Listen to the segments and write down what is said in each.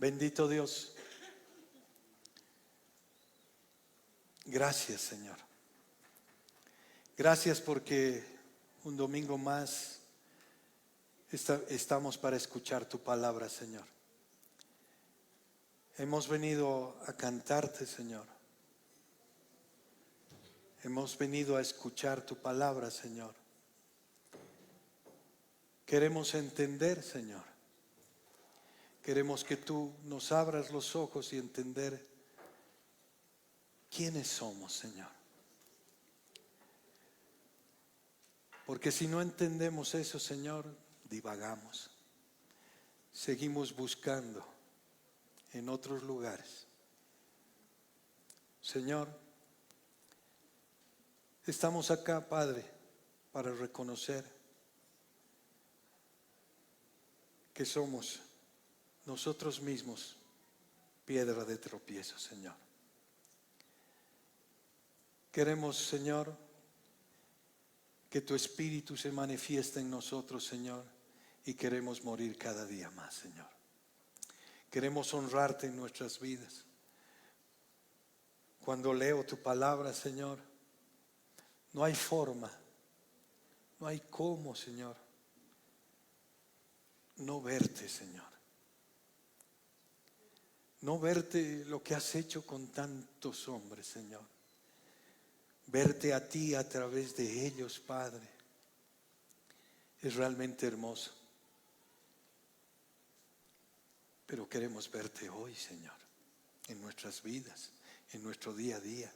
Bendito Dios. Gracias, Señor. Gracias porque un domingo más estamos para escuchar tu palabra, Señor. Hemos venido a cantarte, Señor. Hemos venido a escuchar tu palabra, Señor. Queremos entender, Señor. Queremos que tú nos abras los ojos y entender quiénes somos, Señor. Porque si no entendemos eso, Señor, divagamos. Seguimos buscando en otros lugares. Señor, estamos acá, Padre, para reconocer que somos nosotros mismos piedra de tropiezo, Señor. Queremos, Señor, que tu Espíritu se manifieste en nosotros, Señor, y queremos morir cada día más, Señor. Queremos honrarte en nuestras vidas. Cuando leo tu palabra, Señor, no hay forma, no hay cómo, Señor, no verte, Señor. No verte lo que has hecho con tantos hombres, Señor. Verte a ti a través de ellos, Padre, es realmente hermoso. Pero queremos verte hoy, Señor, en nuestras vidas, en nuestro día a día.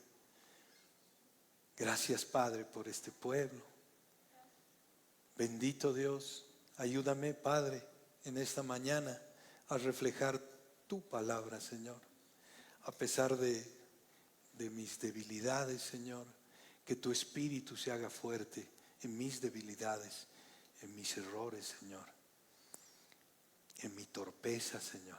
Gracias, Padre, por este pueblo. Bendito Dios, ayúdame, Padre, en esta mañana a reflejar tu palabra, Señor. A pesar de mis debilidades, Señor, que tu Espíritu se haga fuerte en mis debilidades, en mis errores, Señor, en mi torpeza, Señor.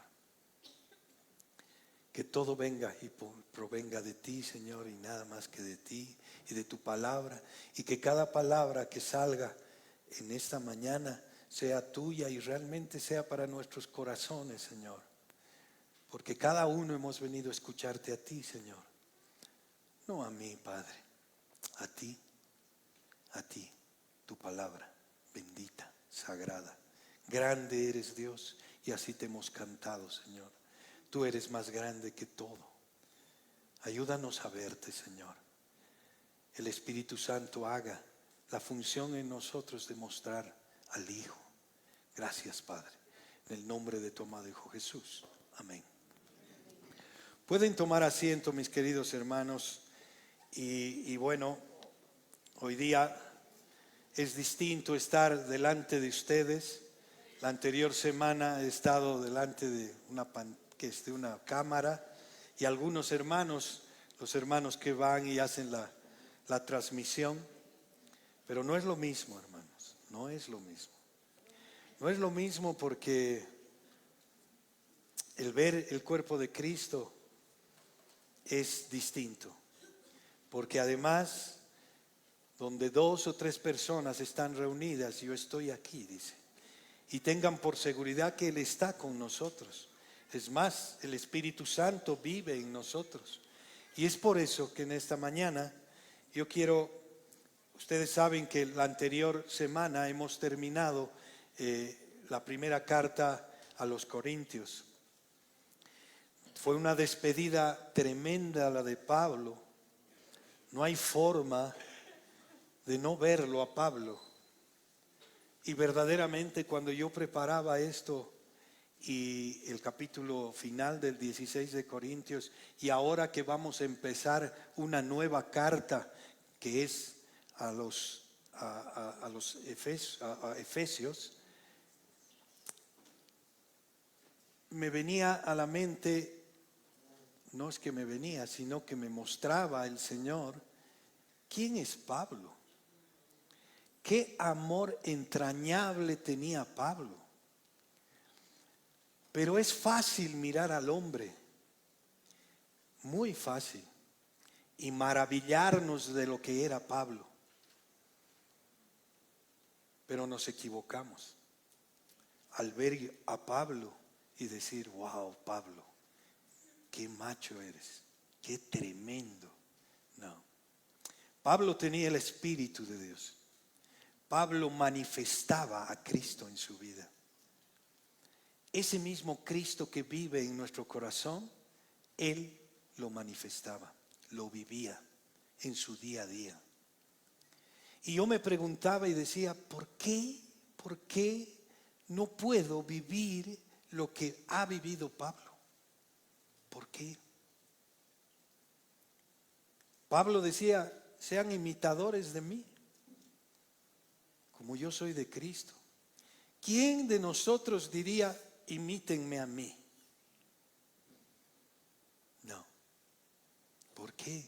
Que todo venga y provenga de ti, Señor, y nada más que de ti y de tu palabra. Y que cada palabra que salga en esta mañana sea tuya y realmente sea para nuestros corazones, Señor. Porque cada uno hemos venido a escucharte a ti, Señor. No a mí, Padre, a ti, tu palabra bendita, sagrada. Grande eres, Dios, y así te hemos cantado, Señor. Tú eres más grande que todo. Ayúdanos a verte, Señor. El Espíritu Santo haga la función en nosotros de mostrar al Hijo. Gracias, Padre. En el nombre de tu amado Hijo Jesús. Amén. Pueden tomar asiento, mis queridos hermanos. Y bueno, hoy día es distinto estar delante de ustedes. La anterior semana he estado delante de una cámara y algunos hermanos, los hermanos que van y hacen la transmisión. Pero no es lo mismo, hermanos, no es lo mismo. No es lo mismo porque el ver el cuerpo de Cristo es distinto. Porque además, donde 2 o 3 personas están reunidas, yo estoy aquí, dice. Y tengan por seguridad que Él está con nosotros. Es más, el Espíritu Santo vive en nosotros. Y es por eso que en esta mañana yo quiero, ustedes saben que la anterior semana hemos terminado la primera carta a los Corintios. Fue una despedida tremenda la de Pablo. No hay forma de no verlo a Pablo. Y verdaderamente cuando yo preparaba esto y el capítulo final del 16 de Corintios, y ahora que vamos a empezar una nueva carta que es a los Efesios, me venía a la mente, no es que me venía, sino que me mostraba el Señor, ¿quién es Pablo? Qué amor entrañable tenía Pablo. Pero es fácil mirar al hombre, muy fácil, y maravillarnos de lo que era Pablo. Pero nos equivocamos al ver a Pablo y decir, wow, Pablo, qué macho eres, qué tremendo. No. Pablo tenía el Espíritu de Dios. Pablo manifestaba a Cristo en su vida. Ese mismo Cristo que vive en nuestro corazón, Él lo manifestaba, lo vivía en su día a día. Y yo me preguntaba y decía, ¿por qué no puedo vivir lo que ha vivido Pablo? ¿Por qué? Pablo decía, sean imitadores de mí, como yo soy de Cristo. ¿Quién de nosotros diría, imítenme a mí? No. ¿Por qué?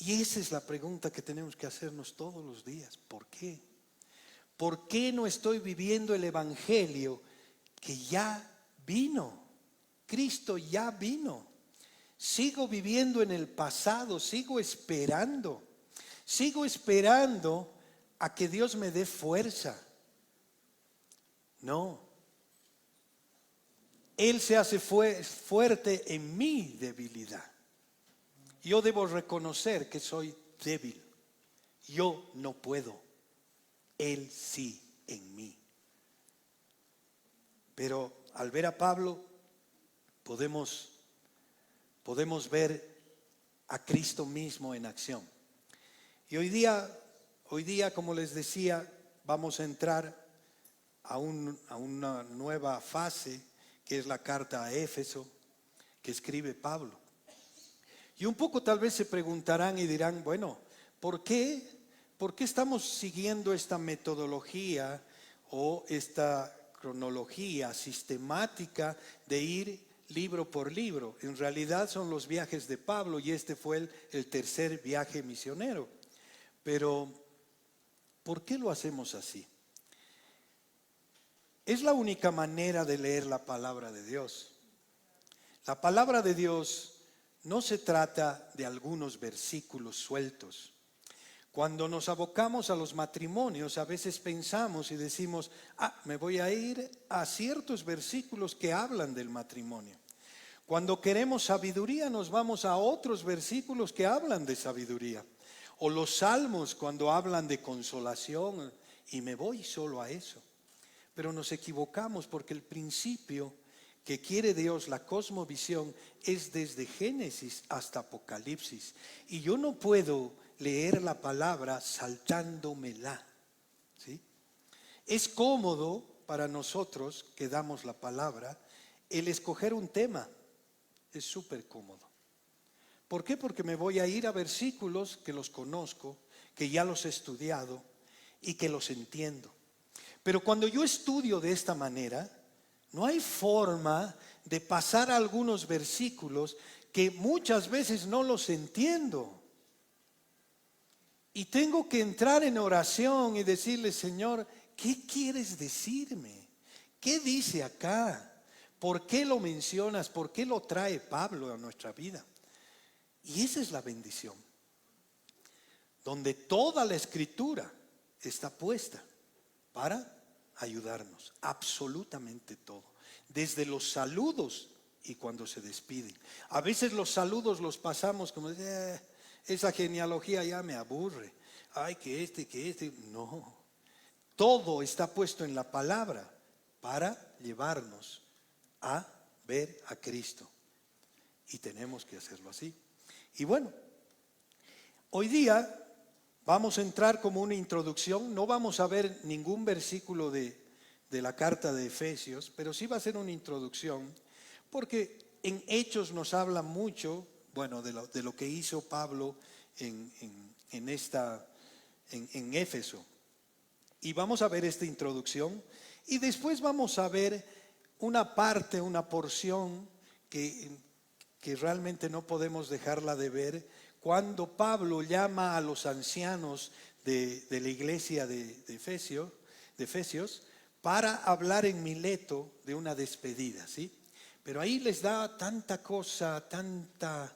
Y esa es la pregunta que tenemos que hacernos todos los días. ¿Por qué? ¿Por qué no estoy viviendo el evangelio que ya vino? Cristo ya vino. Sigo viviendo en el pasado, sigo esperando a que Dios me dé fuerza. No. Él se hace fuerte en mi debilidad. Yo debo reconocer que soy débil. Yo no puedo. Él sí en mí. Pero al ver a Pablo podemos ver a Cristo mismo en acción. Y hoy día, como les decía, vamos a entrar a una nueva fase, que es la carta a Éfeso, que escribe Pablo. Y un poco tal vez se preguntarán y dirán, bueno, ¿por qué estamos siguiendo esta metodología o esta cronología sistemática de ir libro por libro? En realidad son los viajes de Pablo y este fue el tercer viaje misionero. Pero, ¿por qué lo hacemos así? Es la única manera de leer la palabra de Dios. La palabra de Dios no se trata de algunos versículos sueltos. Cuando nos abocamos a los matrimonios, a veces pensamos y decimos, me voy a ir a ciertos versículos que hablan del matrimonio. Cuando queremos sabiduría, nos vamos a otros versículos que hablan de sabiduría. O los salmos cuando hablan de consolación, y me voy solo a eso. Pero nos equivocamos porque el principio que quiere Dios, la cosmovisión, es desde Génesis hasta Apocalipsis. Y yo no puedo leer la palabra saltándomela, ¿sí? Es cómodo para nosotros que damos la palabra el escoger un tema. Es súper cómodo. ¿Por qué? Porque me voy a ir a versículos que los conozco, que ya los he estudiado y que los entiendo. Pero cuando yo estudio de esta manera, no hay forma de pasar a algunos versículos que muchas veces no los entiendo. Y tengo que entrar en oración y decirle, Señor, ¿qué quieres decirme? ¿Qué dice acá? ¿Por qué lo mencionas? ¿Por qué lo trae Pablo a nuestra vida? Y esa es la bendición, donde toda la escritura está puesta para ayudarnos, absolutamente todo, desde los saludos y cuando se despiden. A veces los saludos los pasamos como, esa genealogía ya me aburre, ay, que este, no. Todo está puesto en la palabra para llevarnos a ver a Cristo. Y tenemos que hacerlo así. Y bueno, hoy día vamos a entrar como una introducción. No vamos a ver ningún versículo de la carta de Efesios, pero sí va a ser una introducción, porque en Hechos nos habla mucho, bueno, de lo que hizo Pablo en Éfeso. Y vamos a ver esta introducción y después vamos a ver una parte, una porción que realmente no podemos dejarla de ver, cuando Pablo llama a los ancianos de la iglesia de Efesios para hablar en Mileto de una despedida, ¿sí? Pero ahí les da tanta cosa, tanto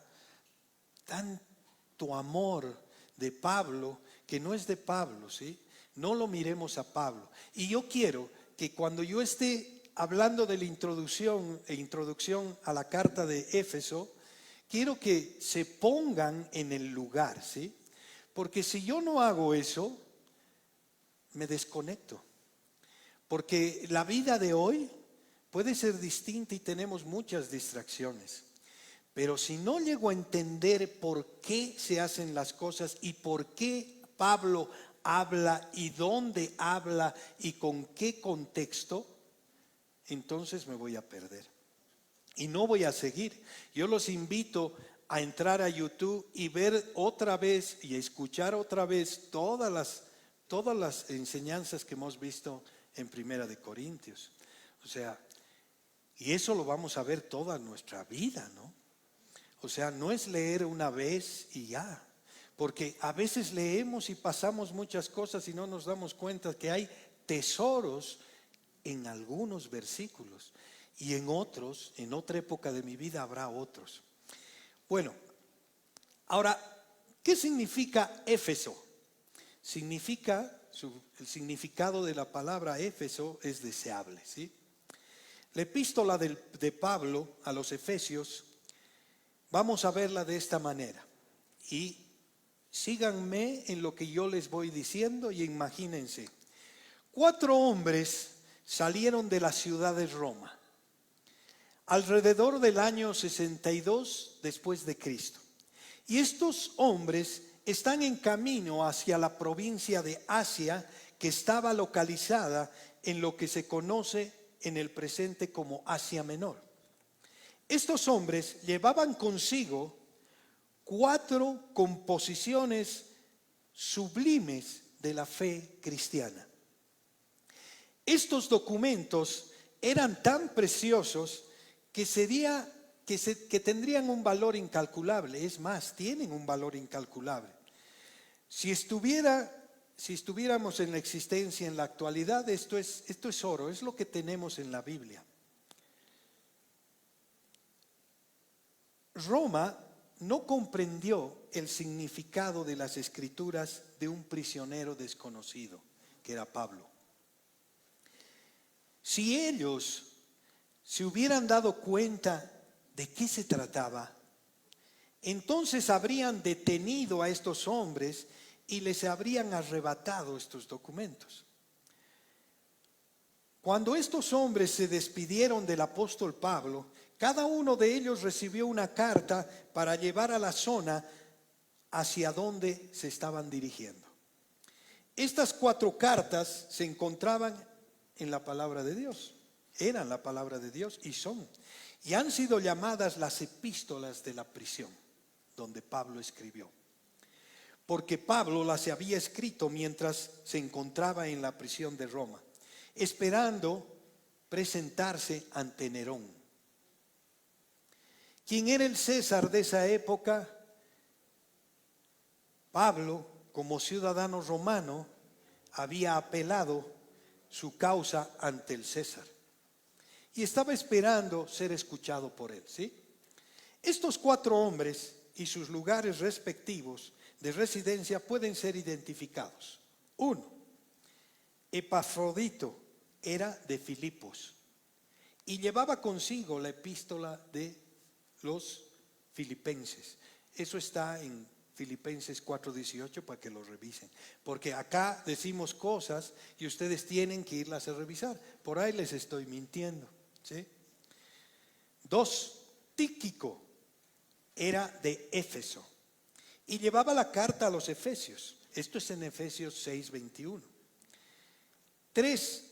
amor de Pablo, que no es de Pablo, ¿sí? No lo miremos a Pablo. Y yo quiero que cuando yo esté hablando de la introducción a la carta de Éfeso, quiero que se pongan en el lugar, ¿sí? Porque si yo no hago eso, me desconecto. Porque la vida de hoy puede ser distinta y tenemos muchas distracciones. Pero si no llego a entender por qué se hacen las cosas y por qué Pablo habla y dónde habla y con qué contexto, entonces me voy a perder y no voy a seguir. Yo los invito a entrar a YouTube y ver otra vez y escuchar otra vez todas las enseñanzas que hemos visto en Primera de Corintios. O sea, y eso lo vamos a ver toda nuestra vida, ¿no? O sea, no es leer una vez y ya. Porque a veces leemos y pasamos muchas cosas y no nos damos cuenta que hay tesoros en algunos versículos y en otros, en otra época de mi vida habrá otros. Bueno, ahora, ¿qué significa Éfeso? El significado de la palabra Éfeso es deseable, ¿sí? La epístola de Pablo a los Efesios, vamos a verla de esta manera y síganme en lo que yo les voy diciendo y imagínense. 4 hombres salieron de la ciudad de Roma alrededor del año 62 después de Cristo. Y estos hombres están en camino hacia la provincia de Asia, que estaba localizada en lo que se conoce en el presente como Asia Menor. Estos hombres llevaban consigo 4 composiciones sublimes de la fe cristiana. Estos documentos eran tan preciosos que tendrían un valor incalculable. Es más, tienen un valor incalculable. Si estuviéramos en la existencia en la actualidad, esto es oro, es lo que tenemos en la Biblia. Roma no comprendió el significado de las escrituras de un prisionero desconocido, que era Pablo. Si ellos se hubieran dado cuenta de qué se trataba, entonces habrían detenido a estos hombres y les habrían arrebatado estos documentos. Cuando estos hombres se despidieron del apóstol Pablo, cada uno de ellos recibió una carta para llevar a la zona hacia donde se estaban dirigiendo. Estas 4 cartas se encontraban en la palabra de Dios, eran la palabra de Dios y han sido llamadas las epístolas de la prisión, donde Pablo escribió. Porque Pablo las había escrito mientras se encontraba en la prisión de Roma, esperando presentarse ante Nerón. ¿Quién era el César de esa época? Pablo, como ciudadano romano, había apelado su causa ante el César y estaba esperando ser escuchado por él, ¿sí? Estos 4 hombres y sus lugares respectivos de residencia pueden ser identificados. 1. Epafrodito era de Filipos y llevaba consigo la epístola de los filipenses. Eso está en Filipenses 4:18 para que lo revisen. Porque acá decimos cosas y ustedes tienen que irlas a revisar. Por ahí les estoy mintiendo, ¿sí? 2. Tíquico era de Éfeso y llevaba la carta a los Efesios. Esto es en Efesios 6:21. 3.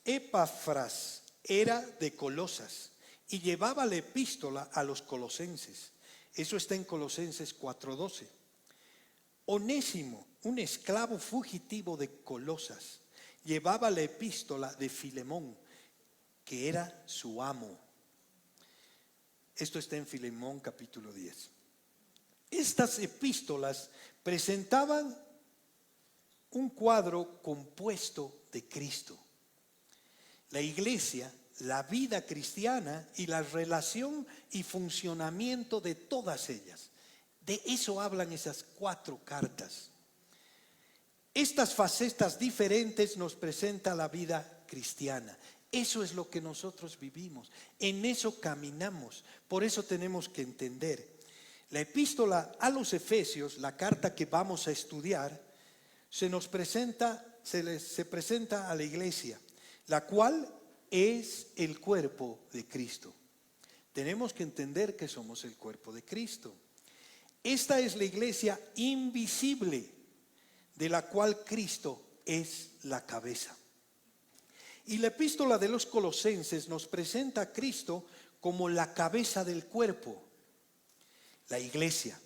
Epafras era de Colosas y llevaba la epístola a los colosenses. Eso está en Colosenses 4:12. Onésimo, un esclavo fugitivo de Colosas, llevaba la epístola de Filemón, que era su amo. Esto está en Filemón capítulo 10. Estas epístolas presentaban un cuadro compuesto de Cristo, la iglesia, la vida cristiana y la relación y funcionamiento de todas ellas. De eso hablan esas 4 cartas. Estas facetas diferentes nos presenta la vida cristiana. Eso es lo que nosotros vivimos, en eso caminamos. Por eso tenemos que entender. La epístola a los Efesios, la carta que vamos a estudiar, se presenta a la iglesia, la cual es el cuerpo de Cristo. Tenemos que entender que somos el cuerpo de Cristo. Esta es la iglesia invisible, de la cual Cristo es la cabeza. Y la epístola de los Colosenses nos presenta a Cristo como la cabeza del cuerpo, la iglesia.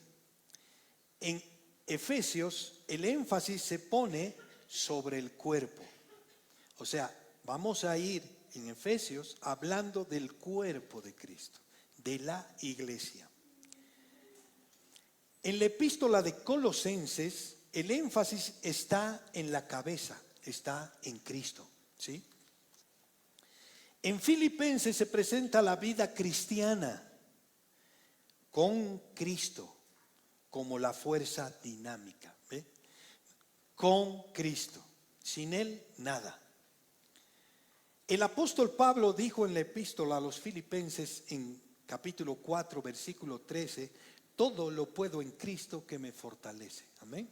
En Efesios el énfasis se pone sobre el cuerpo. O sea, vamos a ir en Efesios hablando del cuerpo de Cristo, de la iglesia. En la epístola de Colosenses el énfasis está en la cabeza, está en Cristo, ¿sí? En Filipenses se presenta la vida cristiana con Cristo como la fuerza dinámica, ¿ve? Con Cristo, sin Él nada. El apóstol Pablo dijo en la epístola a los Filipenses en capítulo 4, versículo 13, todo lo puedo en Cristo que me fortalece. Amén.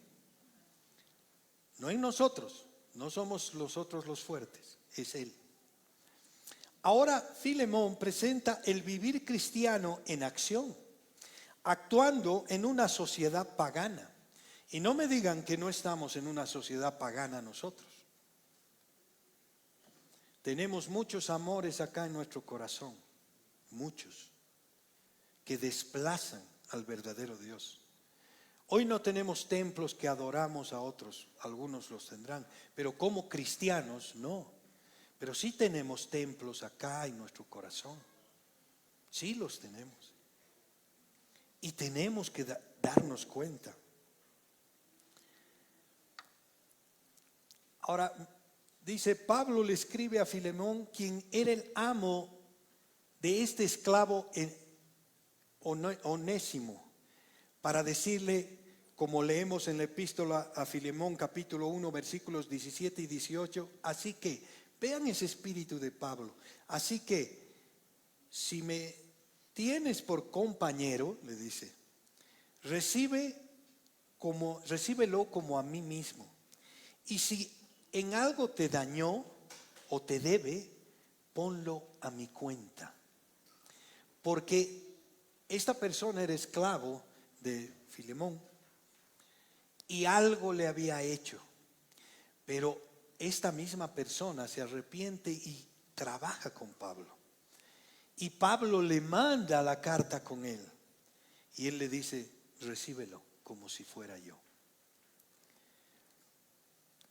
No en nosotros, no somos nosotros los fuertes, es Él. Ahora Filemón presenta el vivir cristiano en acción, actuando en una sociedad pagana. Y no me digan que no estamos en una sociedad pagana nosotros. Tenemos muchos amores acá en nuestro corazón, muchos, que desplazan al verdadero Dios. Hoy no tenemos templos que adoramos a otros, algunos los tendrán, pero como cristianos no. Pero sí tenemos templos acá en nuestro corazón. Sí los tenemos. Y tenemos que darnos cuenta. Ahora, dice Pablo le escribe a Filemón, quien era el amo de este esclavo Onésimo, para decirle, como leemos en la epístola a Filemón capítulo 1 versículos 17 y 18, así que, vean ese espíritu de Pablo. Así que, si me tienes por compañero, le dice, recíbelo como a mí mismo. Y si en algo te dañó o te debe, ponlo a mi cuenta. Porque esta persona era esclavo de Filemón y algo le había hecho. Pero esta misma persona se arrepiente y trabaja con Pablo. Y Pablo le manda la carta con él. Y él le dice, recíbelo como si fuera yo.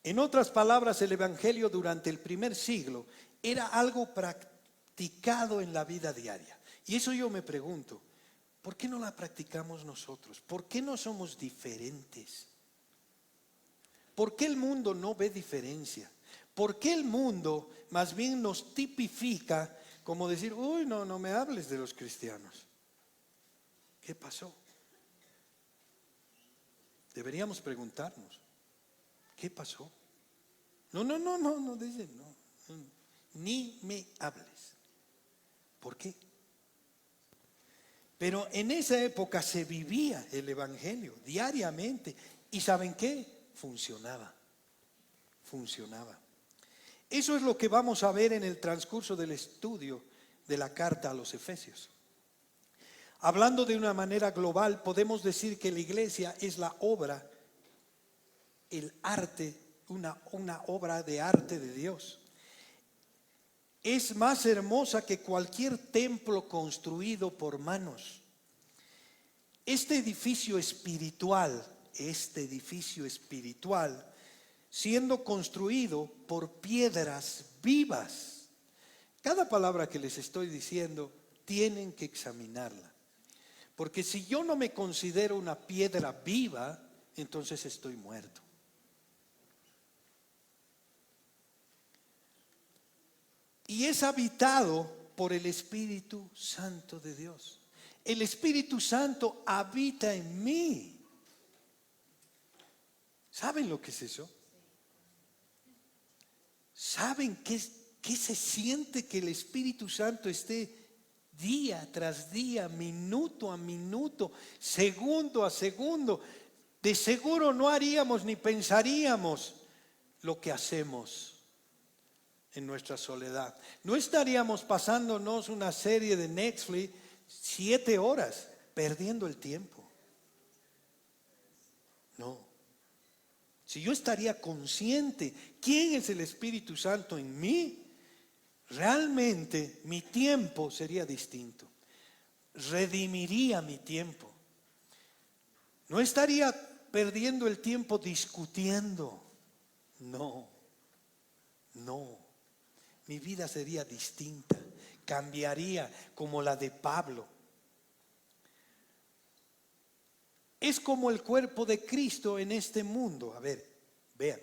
En otras palabras, el evangelio durante el primer siglo era algo practicado en la vida diaria. Y eso yo me pregunto, ¿por qué no la practicamos nosotros? ¿Por qué no somos diferentes? ¿Por qué el mundo no ve diferencia? ¿Por qué el mundo más bien nos tipifica como decir, uy, no me hables de los cristianos? ¿Qué pasó? Deberíamos preguntarnos, ¿qué pasó? No, dicen, no, ni me hables. ¿Por qué? Pero en esa época se vivía el evangelio diariamente. ¿Y saben qué? Funcionaba. Eso es lo que vamos a ver en el transcurso del estudio de la carta a los Efesios. Hablando de una manera global, podemos decir que la iglesia es la obra, el arte, una obra de arte de Dios. Es más hermosa que cualquier templo construido por manos. Este edificio espiritual, siendo construido por piedras vivas. Cada palabra que les estoy diciendo, tienen que examinarla. Porque si yo no me considero una piedra viva, entonces estoy muerto. Y es habitado por el Espíritu Santo de Dios. El Espíritu Santo habita en mí. ¿Saben lo que es eso? ¿Saben qué ¿Qué se siente que el Espíritu Santo esté día tras día, minuto a minuto, segundo a segundo? De seguro no haríamos ni pensaríamos lo que hacemos en nuestra soledad. No estaríamos pasándonos una serie de Netflix 7 horas perdiendo el tiempo. No. Si yo estaría consciente quién es el Espíritu Santo en mí, realmente mi tiempo sería distinto. Redimiría mi tiempo. No estaría perdiendo el tiempo discutiendo. No. Mi vida sería distinta. Cambiaría como la de Pablo. Es como el cuerpo de Cristo en este mundo. A ver, vean.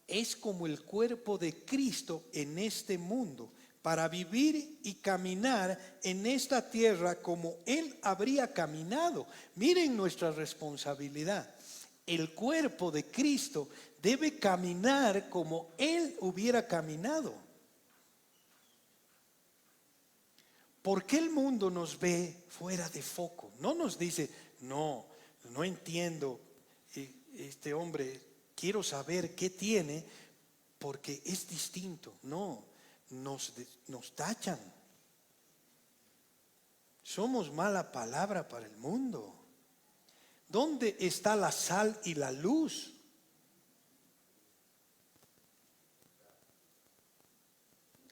Es como el cuerpo de Cristo en este mundo, para vivir y caminar en esta tierra como Él habría caminado. Miren nuestra responsabilidad. El cuerpo de Cristo debe caminar como Él hubiera caminado. ¿Por qué el mundo nos ve fuera de foco? No nos dice, no entiendo, este hombre, quiero saber qué tiene porque es distinto. No, nos tachan. Somos mala palabra para el mundo. ¿Dónde está la sal y la luz?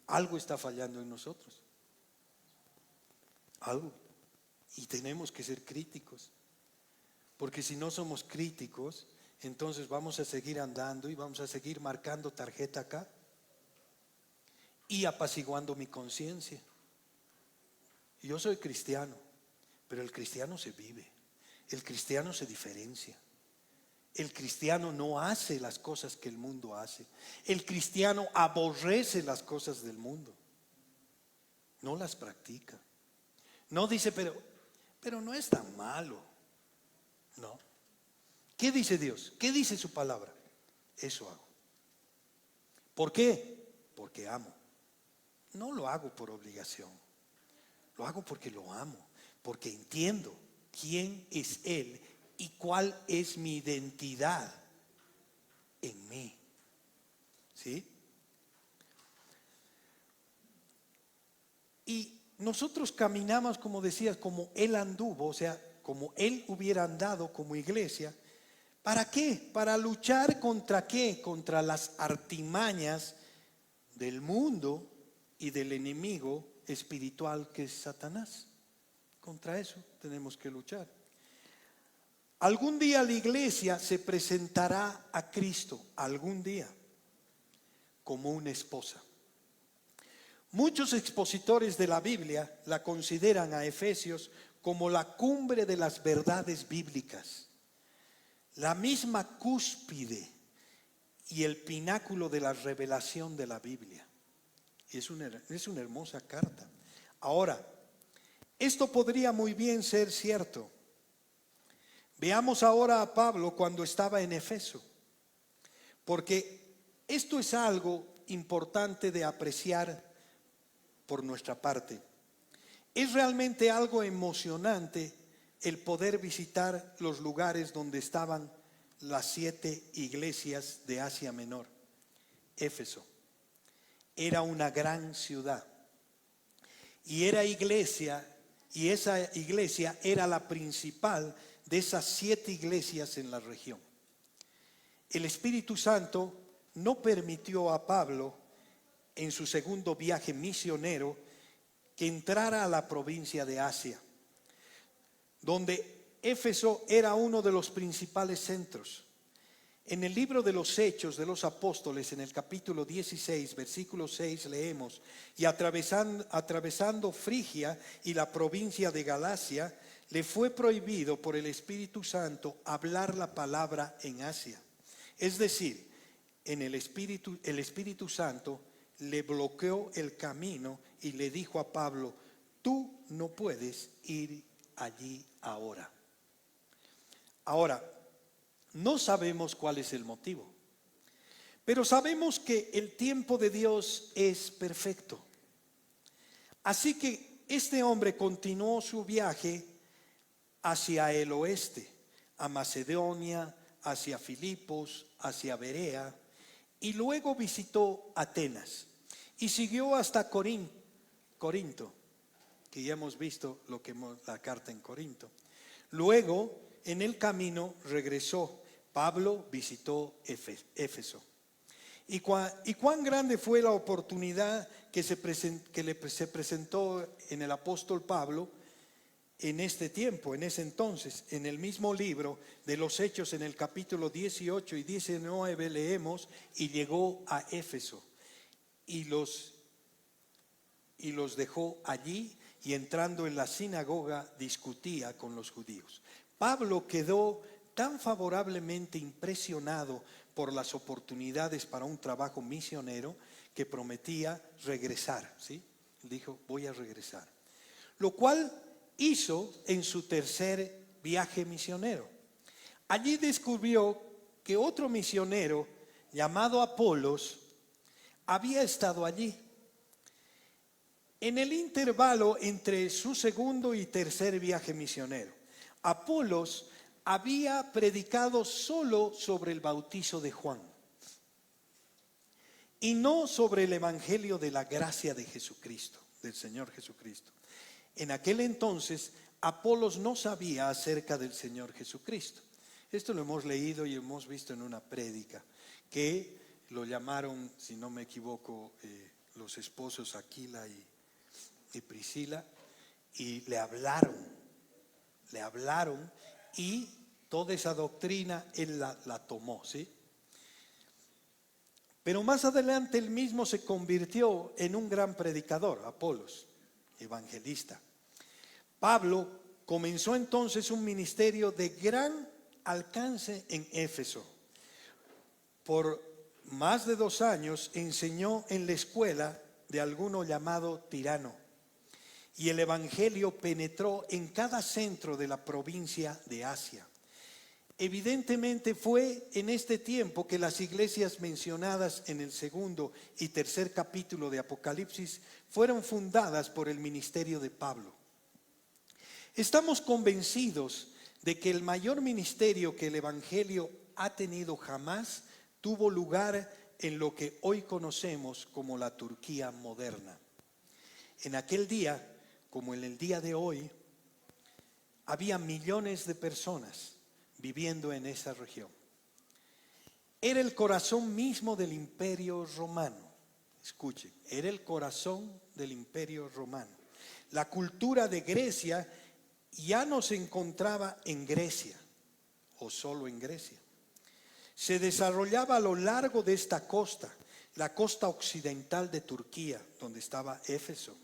Algo está fallando en nosotros. Algo. Y tenemos que ser críticos. Porque si no somos críticos, entonces vamos a seguir andando y vamos a seguir marcando tarjeta acá y apaciguando mi conciencia. Yo soy cristiano, pero el cristiano se vive. El cristiano se diferencia. El cristiano no hace las cosas que el mundo hace. El cristiano aborrece las cosas del mundo. No las practica. No dice, pero no es tan malo. No. ¿Qué dice Dios? ¿Qué dice su palabra? Eso hago. ¿Por qué? Porque amo. No lo hago por obligación. Lo hago porque lo amo. Porque entiendo quién es Él y cuál es mi identidad en mí. ¿Sí? Y nosotros caminamos, como decías, como Él anduvo, o sea, como Él hubiera andado como iglesia. ¿Para qué? Para luchar contra qué? Contra las artimañas del mundo y del enemigo espiritual que es Satanás. Contra eso tenemos que luchar. Algún día la iglesia se presentará a Cristo, algún día, como una esposa. Muchos expositores de la Biblia la consideran a Efesios como la cumbre de las verdades bíblicas, la misma cúspide y el pináculo de la revelación de la Biblia. Es una hermosa carta. Ahora, esto podría muy bien ser cierto. Veamos ahora a Pablo cuando estaba en Efeso, porque esto es algo importante de apreciar por nuestra parte. Es realmente algo emocionante el poder visitar los lugares donde estaban las 7 iglesias de Asia Menor. Éfeso era una gran ciudad y era iglesia, y esa iglesia era la principal de esas 7 iglesias en la región. El Espíritu Santo no permitió a Pablo en su segundo viaje misionero que entrara a la provincia de Asia, donde Éfeso era uno de los principales centros. En el libro de los Hechos de los Apóstoles, en el capítulo 16, versículo 6, leemos: y atravesando Frigia y la provincia de Galacia, le fue prohibido por el Espíritu Santo hablar la palabra en Asia. Es decir, el Espíritu Santo le bloqueó el camino y le dijo a Pablo: tú no puedes ir allí ahora. Ahora, no sabemos cuál es el motivo, Pero sabemos que el tiempo de Dios es perfecto. Así que este hombre continuó su viaje hacia el oeste, a Macedonia, hacia Filipos, hacia Berea, y luego visitó Atenas y siguió hasta Corinto, que ya hemos visto la carta en Corinto. Luego, en el camino, regresó. Pablo visitó Éfeso. Y cuán grande fue la oportunidad que se presentó en el apóstol Pablo en este tiempo, en ese entonces. En el mismo libro de los Hechos, en el capítulo 18 y 19, leemos: y llegó a Éfeso y los dejó allí, y entrando en la sinagoga discutía con los judíos. Pablo quedó tan favorablemente impresionado por las oportunidades para un trabajo misionero que prometía regresar, ¿sí? Dijo: voy a regresar. Lo cual hizo en su tercer viaje misionero. Allí descubrió que otro misionero llamado Apolos había estado allí. En el intervalo entre su segundo y tercer viaje misionero, Apolos había predicado solo sobre el bautizo de Juan y no sobre el evangelio de la gracia de Jesucristo, del Señor Jesucristo. En aquel entonces, Apolos no sabía acerca del Señor Jesucristo. Esto lo hemos leído y hemos visto en una prédica que lo llamaron, si no me equivoco, los esposos Aquila y Priscila, y le hablaron y toda esa doctrina él la tomó, ¿sí? Pero más adelante él mismo se convirtió en un gran predicador, Apolos, evangelista. Pablo comenzó entonces un ministerio de gran alcance en Éfeso. Por más de 2 años enseñó en la escuela de alguno llamado Tirano, y el evangelio penetró en cada centro de la provincia de Asia. Evidentemente fue en este tiempo que las iglesias mencionadas en el segundo y tercer capítulo de Apocalipsis fueron fundadas por el ministerio de Pablo. Estamos convencidos de que el mayor ministerio que el evangelio ha tenido jamás tuvo lugar en lo que hoy conocemos como la Turquía moderna. En aquel día, como en el día de hoy, había millones de personas viviendo en esa región. Era el corazón mismo del Imperio Romano. Escuchen, era el corazón del Imperio Romano. La cultura de Grecia ya no se encontraba en Grecia o solo en Grecia. Se desarrollaba a lo largo de esta costa, la costa occidental de Turquía, donde estaba Éfeso,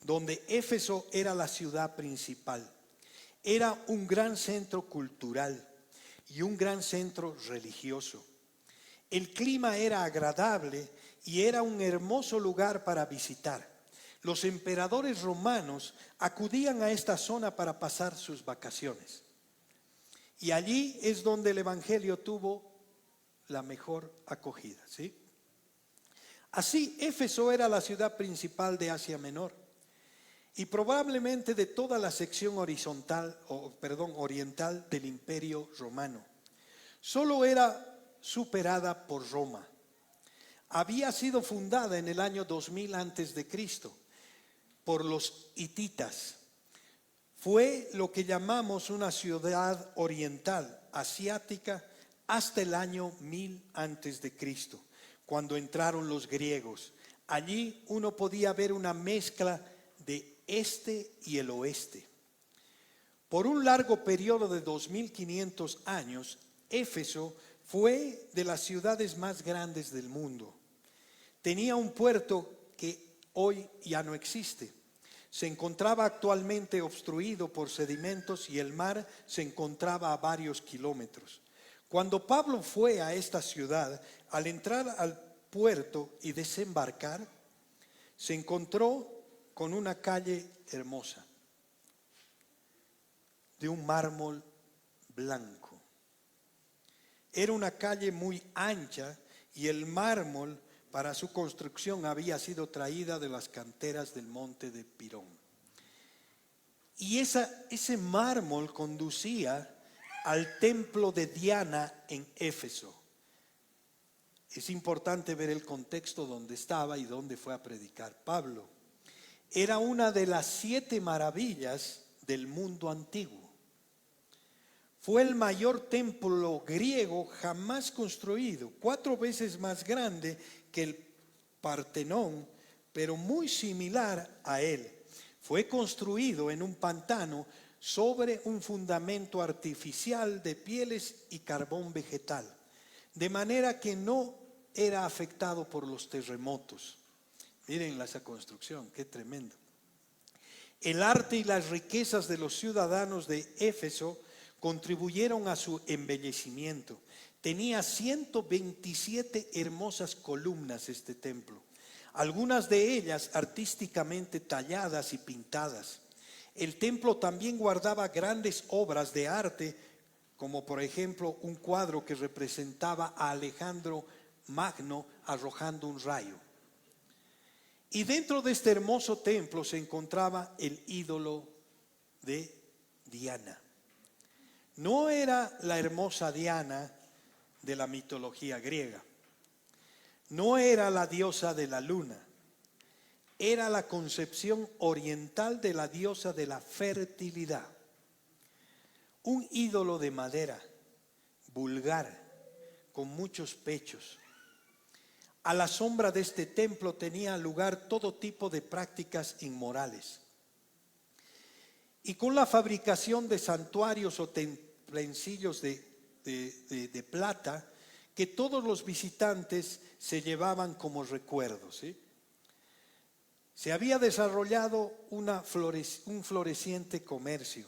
donde Éfeso era la ciudad principal. Era un gran centro cultural y un gran centro religioso. El clima era agradable y era un hermoso lugar para visitar. Los emperadores romanos acudían a esta zona para pasar sus vacaciones. Y allí es donde el evangelio tuvo la mejor acogida, ¿sí? Así, Éfeso era la ciudad principal de Asia Menor y probablemente de toda la sección oriental del Imperio Romano. Solo era superada por Roma. Había sido fundada en el año 2000 antes de Cristo por los hititas. Fue lo que llamamos una ciudad oriental, asiática, hasta el año 1000 antes de Cristo, cuando entraron los griegos. Allí uno podía ver una mezcla de este y el oeste. Por un largo periodo de 2500 años, Éfeso fue de las ciudades más grandes del mundo. Tenía un puerto que hoy ya no existe. Se encontraba actualmente obstruido por sedimentos y el mar se encontraba a varios kilómetros. Cuando Pablo fue a esta ciudad, al entrar al puerto y desembarcar, se encontró con una calle hermosa, de un mármol blanco. Era una calle muy ancha y el mármol para su construcción había sido traída de las canteras del monte de Pirón. Y ese mármol conducía al templo de Diana en Éfeso. Es importante ver el contexto donde estaba y donde fue a predicar Pablo. Era una de las 7 maravillas del mundo antiguo. Fue el mayor templo griego jamás construido, 4 veces más grande que el Partenón, pero muy similar a él. Fue construido en un pantano sobre un fundamento artificial de pieles y carbón vegetal, de manera que no era afectado por los terremotos. Miren esa construcción, qué tremendo. El arte y las riquezas de los ciudadanos de Éfeso contribuyeron a su embellecimiento. Tenía 127 hermosas columnas este templo, algunas de ellas artísticamente talladas y pintadas. El templo también guardaba grandes obras de arte, como por ejemplo un cuadro que representaba a Alejandro Magno arrojando un rayo. Y dentro de este hermoso templo se encontraba el ídolo de Diana. No era la hermosa Diana de la mitología griega, no era la diosa de la luna, era la concepción oriental de la diosa de la fertilidad. Un ídolo de madera, vulgar, con muchos pechos. A la sombra de este templo tenía lugar todo tipo de prácticas inmorales. Y con la fabricación de santuarios o utensilios de plata que todos los visitantes se llevaban como recuerdos, ¿sí? Se había desarrollado un floreciente comercio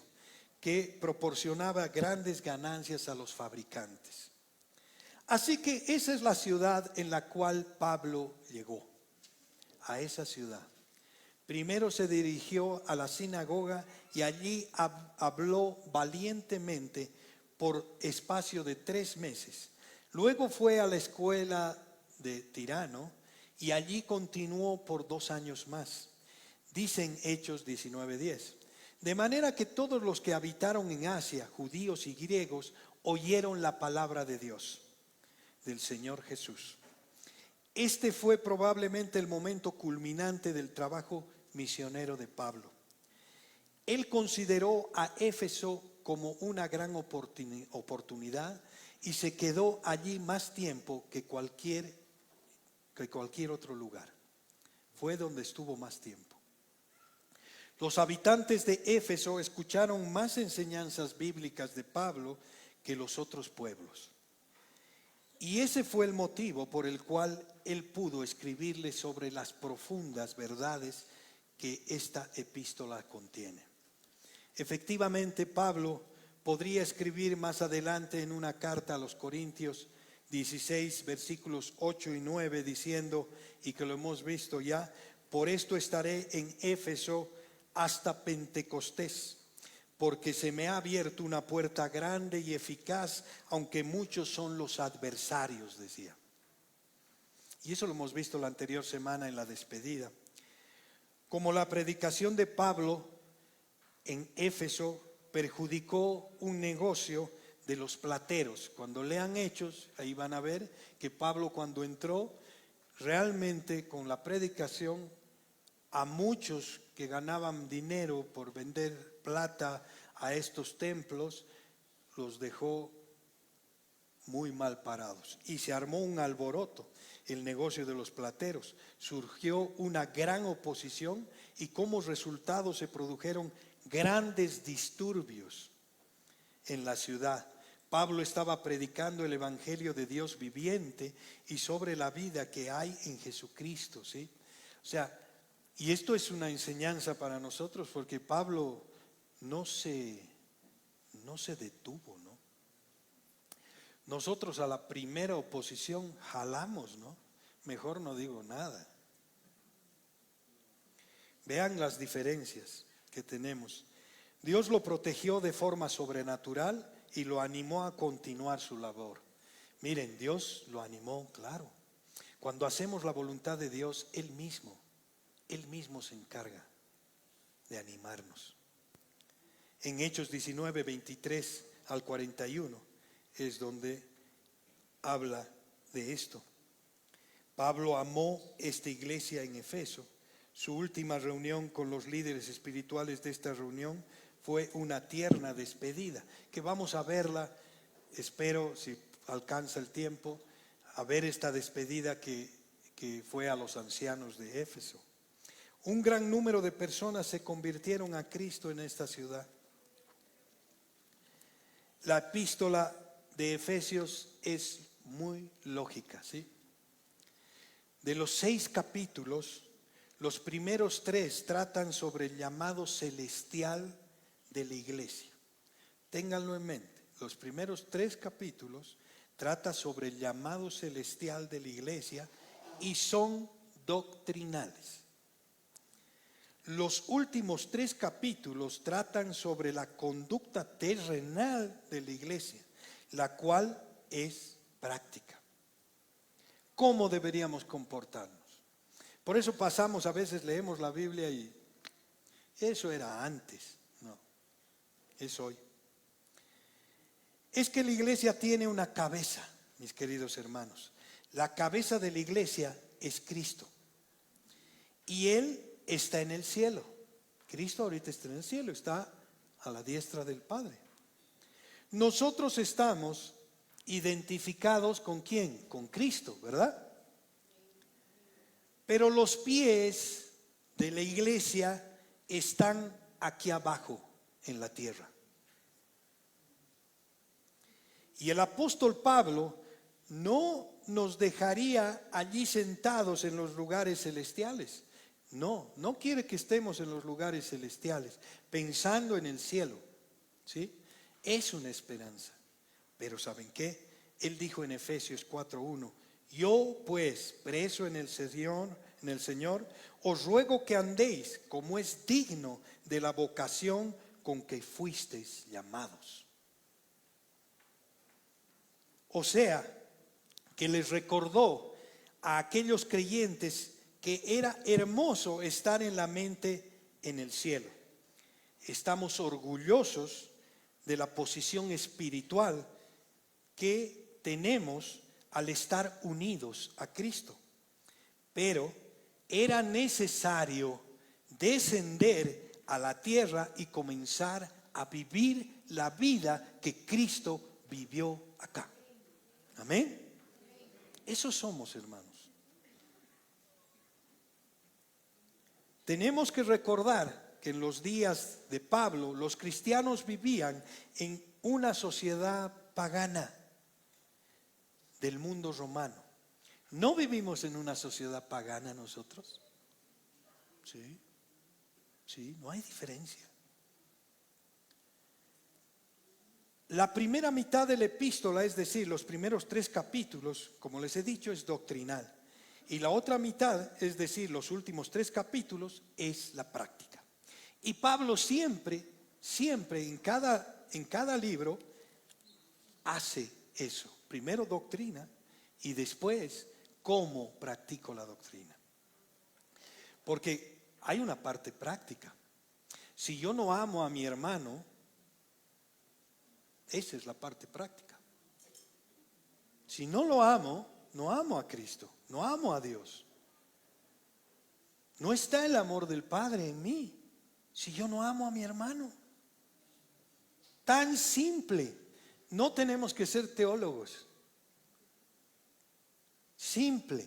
que proporcionaba grandes ganancias a los fabricantes. Así que esa es la ciudad en la cual Pablo llegó, a esa ciudad. Primero se dirigió a la sinagoga y allí habló valientemente por espacio de 3 meses. Luego fue a la escuela de Tirano y allí continuó por 2 años más. Dicen Hechos 19:10. De manera que todos los que habitaron en Asia, judíos y griegos, oyeron la palabra de Dios, del Señor Jesús. Este fue probablemente el momento culminante del trabajo misionero de Pablo. Él consideró a Éfeso como una gran oportunidad y se quedó allí más tiempo que cualquier otro lugar. Fue donde estuvo más tiempo. Los habitantes de Éfeso escucharon más enseñanzas bíblicas de Pablo que los otros pueblos. Y ese fue el motivo por el cual él pudo escribirle sobre las profundas verdades que esta epístola contiene. Efectivamente, Pablo podría escribir más adelante en una carta a los Corintios 16, versículos 8 y 9, diciendo, y que lo hemos visto ya, por esto estaré en Éfeso hasta Pentecostés, porque se me ha abierto una puerta grande y eficaz, aunque muchos son los adversarios, decía. Y eso lo hemos visto la anterior semana en la despedida. Como la predicación de Pablo en Éfeso perjudicó un negocio de los plateros. Cuando lean Hechos, ahí van a ver que Pablo, cuando entró, realmente con la predicación, a muchos que ganaban dinero por vender plata a estos templos, los dejó muy mal parados. Y se armó un alboroto, el negocio de los plateros. Surgió una gran oposición y como resultado se produjeron grandes disturbios en la ciudad. Pablo estaba predicando el evangelio de Dios viviente y sobre la vida que hay en Jesucristo, ¿sí? O sea, y esto es una enseñanza para nosotros porque Pablo no se detuvo, ¿no? Nosotros a la primera oposición jalamos, ¿no? Mejor no digo nada. Vean las diferencias que tenemos. Dios lo protegió de forma sobrenatural y lo animó a continuar su labor. Miren, Dios lo animó, claro. Cuando hacemos la voluntad de Dios, Él mismo se encarga de animarnos. En Hechos 19, 23 al 41 es donde habla de esto. Pablo amó esta iglesia en Efeso. Su última reunión con los líderes espirituales de esta reunión fue una tierna despedida, que vamos a verla, espero, si alcanza el tiempo, a ver esta despedida que fue a los ancianos de Éfeso. Un gran número de personas se convirtieron a Cristo en esta ciudad. La epístola de Efesios es muy lógica, ¿sí? De los 6 capítulos, los primeros 3 tratan sobre el llamado celestial de la iglesia. Ténganlo en mente. Los primeros 3 capítulos tratan sobre el llamado celestial de la iglesia y son doctrinales. Los últimos 3 capítulos tratan sobre la conducta terrenal de la iglesia, la cual es práctica. ¿Cómo deberíamos comportarnos? Por eso pasamos, a veces leemos la Biblia y eso era antes. No, es hoy. Es que la iglesia tiene una cabeza, mis queridos hermanos. La cabeza de la iglesia es Cristo. Y Él está en el cielo. Cristo ahorita está en el cielo, está a la diestra del Padre. Nosotros estamos identificados ¿con quién? Con Cristo, ¿verdad? Pero los pies de la iglesia están aquí abajo en la tierra. Y el apóstol Pablo no nos dejaría allí sentados en los lugares celestiales. No quiere que estemos en los lugares celestiales, pensando en el cielo, ¿sí? Es una esperanza. Pero ¿saben qué? Él dijo en Efesios 4:1, yo pues, preso en el Señor, os ruego que andéis como es digno de la vocación con que fuisteis llamados. O sea, que les recordó a aquellos creyentes que era hermoso estar en la mente en el cielo. Estamos orgullosos de la posición espiritual que tenemos al estar unidos a Cristo. Pero era necesario descender a la tierra y comenzar a vivir la vida que Cristo vivió acá. Amén. Esos somos, hermanos. Tenemos que recordar que en los días de Pablo los cristianos vivían en una sociedad pagana del mundo romano. ¿No vivimos en una sociedad pagana nosotros? Sí, no hay diferencia. La primera mitad de la epístola, es decir, los primeros 3 capítulos, como les he dicho, es doctrinal. Y la otra mitad, es decir, los últimos 3 capítulos, es la práctica. Y Pablo siempre en cada libro hace eso. Primero doctrina y después cómo practico la doctrina. Porque hay una parte práctica. Si yo no amo a mi hermano, esa es la parte práctica. Si no lo amo, no amo a Cristo, no amo a Dios. No está el amor del Padre en mí si yo no amo a mi hermano. Tan simple. No tenemos que ser teólogos. Simple.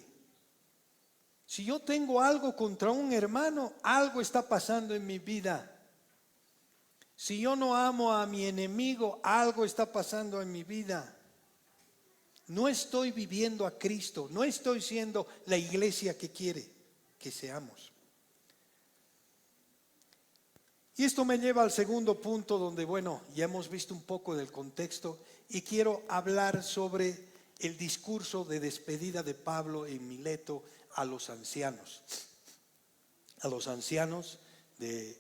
Si yo tengo algo contra un hermano, algo está pasando en mi vida. Si yo no amo a mi enemigo, algo está pasando en mi vida. No estoy viviendo a Cristo, no estoy siendo la iglesia que quiere que seamos. Y esto me lleva al segundo punto donde, ya hemos visto un poco del contexto y quiero hablar sobre el discurso de despedida de Pablo en Mileto a los ancianos de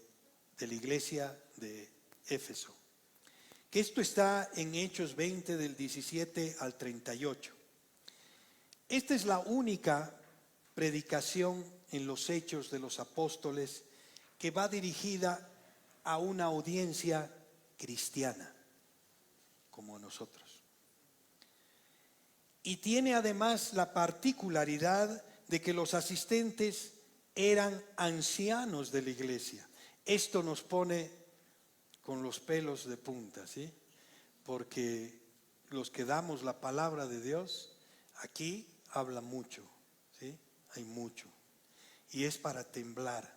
la iglesia de Éfeso. Que esto está en Hechos 20 del 17 al 38. Esta es la única predicación en los Hechos de los Apóstoles que va dirigida a una audiencia cristiana, como nosotros. Y tiene además la particularidad de que los asistentes eran ancianos de la iglesia. Esto nos pone con los pelos de punta, ¿sí? Porque los que damos la palabra de Dios, aquí habla mucho, ¿sí? Hay mucho. Y es para temblar.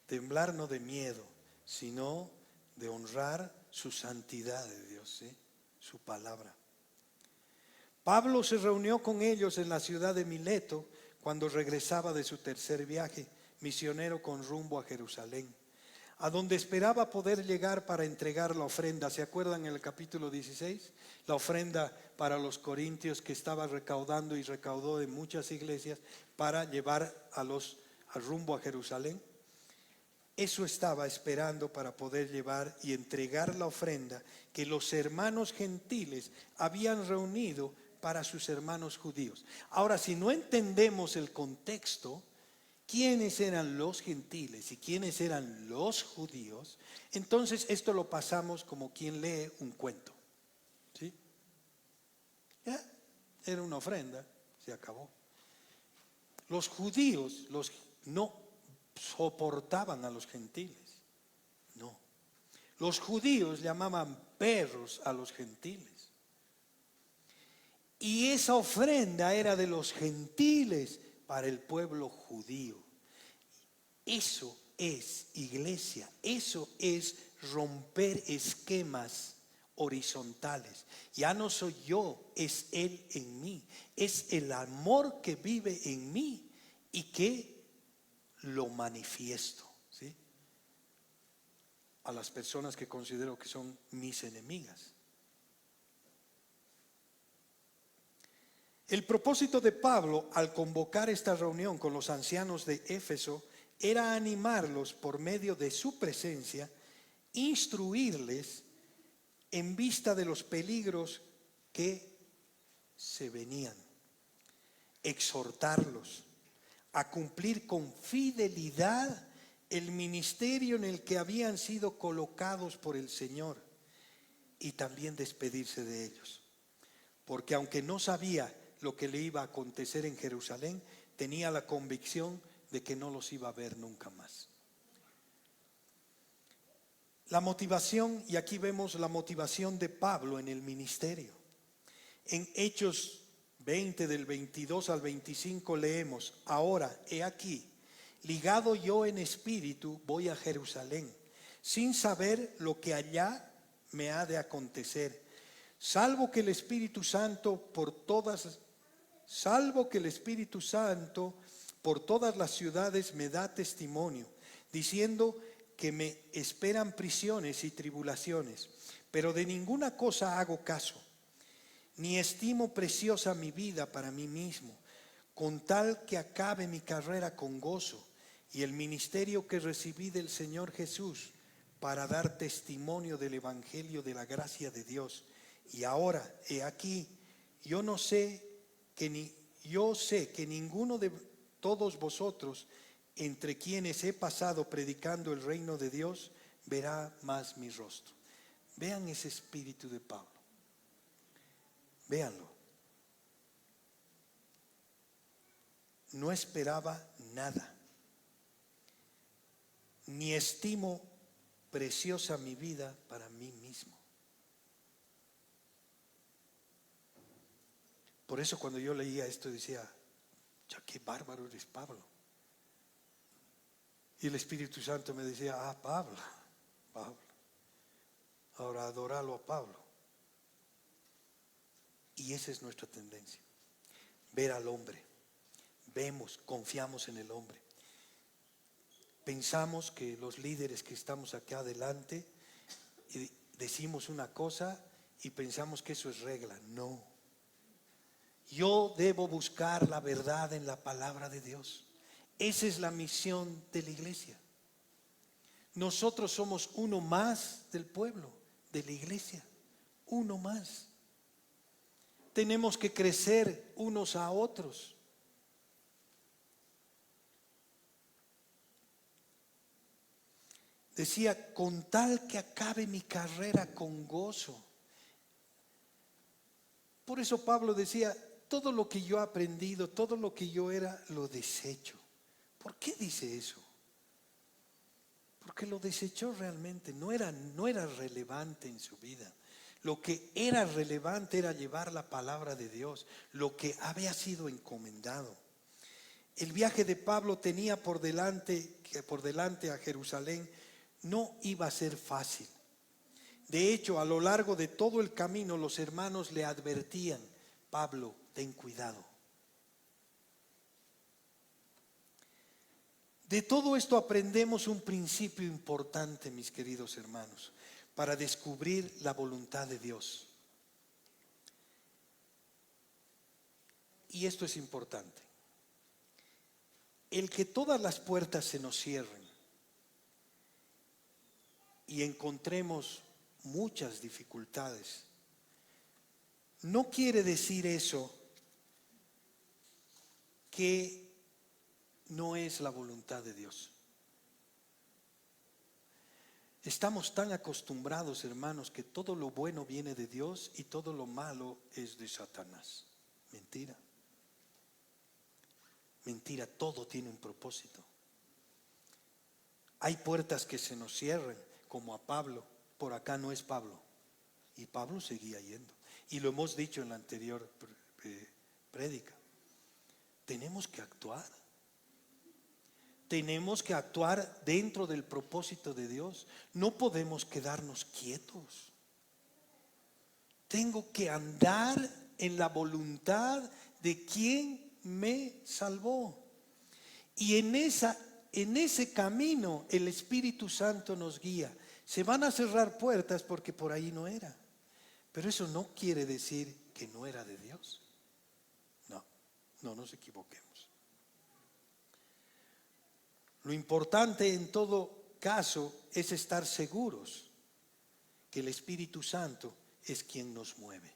Temblar no de miedo, sino de honrar su santidad de Dios, ¿sí? Su palabra. Pablo se reunió con ellos en la ciudad de Mileto cuando regresaba de su tercer viaje misionero con rumbo a Jerusalén, a donde esperaba poder llegar para entregar la ofrenda. ¿Se acuerdan en el capítulo 16? La ofrenda para los corintios que estaba recaudando y recaudó de muchas iglesias para llevar al rumbo a Jerusalén. Eso estaba esperando para poder llevar y entregar la ofrenda que los hermanos gentiles habían reunido para sus hermanos judíos. Ahora, si no entendemos el contexto, quiénes eran los gentiles y quiénes eran los judíos, entonces esto lo pasamos como quien lee un cuento, ¿sí? Ya, era una ofrenda, se acabó. Los judíos no soportaban a los gentiles, no. Los judíos llamaban perros a los gentiles. Y esa ofrenda era de los gentiles para el pueblo judío. Eso es iglesia, eso es romper esquemas horizontales. Ya no soy yo, es Él en mí. Es el amor que vive en mí y que lo manifiesto, ¿sí? A las personas que considero que son mis enemigas. El propósito de Pablo al convocar esta reunión con los ancianos de Éfeso era animarlos por medio de su presencia, instruirles en vista de los peligros que se venían, exhortarlos a cumplir con fidelidad el ministerio en el que habían sido colocados por el Señor y también despedirse de ellos. Porque aunque no sabía lo que le iba a acontecer en Jerusalén, tenía la convicción de que no los iba a ver nunca más. La motivación, y aquí vemos la motivación de Pablo en el ministerio. En Hechos 20 del 22 al 25 leemos: ahora, he aquí, ligado yo en espíritu, voy a Jerusalén, sin saber lo que allá me ha de acontecer, salvo que el Espíritu Santo por todas las ciudades me da testimonio, diciendo que me esperan prisiones y tribulaciones, pero de ninguna cosa hago caso, ni estimo preciosa mi vida para mí mismo, con tal que acabe mi carrera con gozo y el ministerio que recibí del Señor Jesús para dar testimonio del evangelio de la gracia de Dios. Y ahora, he aquí, yo sé que ninguno de todos vosotros, entre quienes he pasado predicando el reino de Dios, verá más mi rostro. Vean ese espíritu de Pablo. Véanlo. No esperaba nada. Ni estimo preciosa mi vida para mí mismo. Por eso cuando yo leía esto decía, ya qué bárbaro eres, Pablo. Y el Espíritu Santo me decía, Pablo. Ahora adóralo a Pablo. Y esa es nuestra tendencia. Ver al hombre. Confiamos en el hombre. Pensamos que los líderes que estamos acá adelante decimos una cosa y pensamos que eso es regla. No. Yo debo buscar la verdad en la palabra de Dios. Esa es la misión de la iglesia. Nosotros somos uno más del pueblo, de la iglesia. Uno más. tenemos que crecer unos a otros. Decía, con tal que acabe mi carrera con gozo. Por eso Pablo decía, todo lo que yo he aprendido, todo lo que yo era, lo desecho. ¿Por qué dice eso? Porque lo desechó realmente, no era relevante en su vida. Lo que era relevante era llevar la palabra de Dios, lo que había sido encomendado. El viaje de Pablo tenía por delante a Jerusalén, no iba a ser fácil. De hecho, a lo largo de todo el camino los hermanos le advertían, Pablo, ten cuidado. De todo esto aprendemos un principio importante, mis queridos hermanos, para descubrir la voluntad de Dios. Y esto es importante. El que todas las puertas se nos cierren y encontremos muchas dificultades, no quiere decir eso que no es la voluntad de Dios. Estamos tan acostumbrados, hermanos, que todo lo bueno viene de Dios y todo lo malo es de Satanás. Mentira. Mentira, todo tiene un propósito. Hay puertas que se nos cierran, como a Pablo. Por acá no es Pablo. Y Pablo seguía yendo. Y lo hemos dicho en la anterior prédica. Tenemos que actuar. Tenemos que actuar dentro del propósito de Dios. No podemos quedarnos quietos. Tengo que andar en la voluntad de quien me salvó. Y en ese camino el Espíritu Santo nos guía. Se van a cerrar puertas porque por ahí no era. Pero eso no quiere decir que no era de Dios. No nos equivoquemos. Lo importante en todo caso es estar seguros que el Espíritu Santo es quien nos mueve.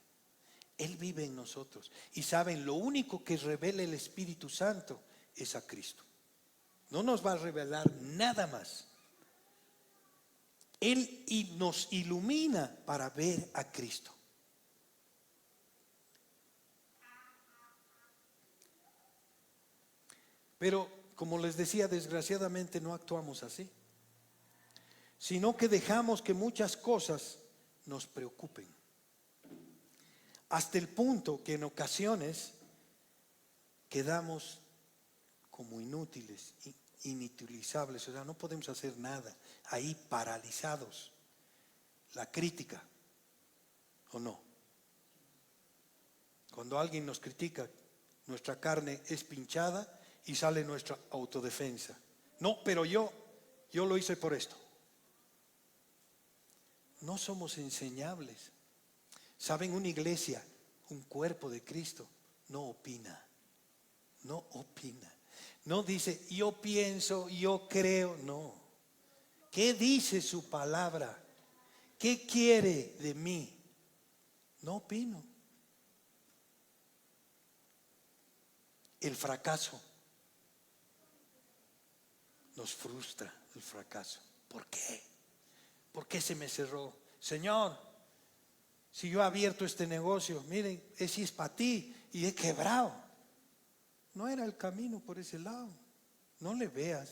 Él vive en nosotros. Y saben, lo único que revela el Espíritu Santo es a Cristo. No nos va a revelar nada más. Él nos ilumina para ver a Cristo. Pero, como les decía, desgraciadamente no actuamos así, sino que dejamos que muchas cosas nos preocupen. Hasta el punto que en ocasiones quedamos como inútiles, inutilizables, o sea, no podemos hacer nada, ahí paralizados. La crítica, ¿o no? Cuando alguien nos critica, nuestra carne es pinchada y sale nuestra autodefensa. No, pero yo lo hice por esto. No somos enseñables. Saben, una iglesia, un cuerpo de Cristo, no opina. No dice, yo pienso, yo creo, no. ¿Qué dice su palabra? ¿Qué quiere de mí? No opino. El fracaso nos frustra, el fracaso. ¿Por qué? ¿Por qué se me cerró? Señor, si yo he abierto este negocio, miren, ese es para ti y he quebrado. No era el camino por ese lado. No le veas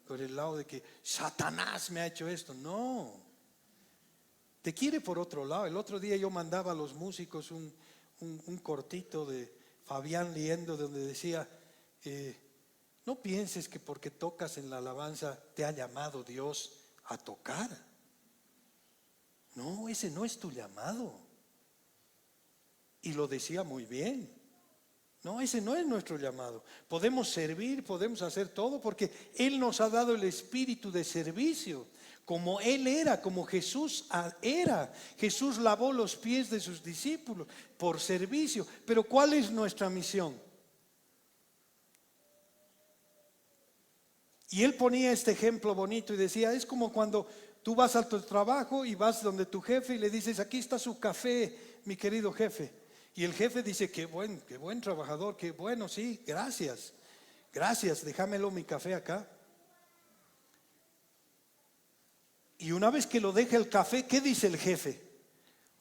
por el lado de que Satanás me ha hecho esto. No. Te quiere por otro lado. El otro día yo mandaba a los músicos un cortito de Fabián Liendo donde decía, no pienses que porque tocas en la alabanza te ha llamado Dios a tocar. No, ese no es tu llamado. Y lo decía muy bien. No, ese no es nuestro llamado. Podemos servir, podemos hacer todo porque Él nos ha dado el espíritu de servicio. Como Él era, como Jesús era. Jesús lavó los pies de sus discípulos por servicio. Pero ¿cuál es nuestra misión? Y Él ponía este ejemplo bonito y decía, es como cuando tú vas a tu trabajo y vas donde tu jefe y le dices, aquí está su café, mi querido jefe. Y el jefe dice, qué buen trabajador, qué bueno, sí, gracias. Gracias, déjamelo mi café acá. Y una vez que lo deja el café, ¿qué dice el jefe?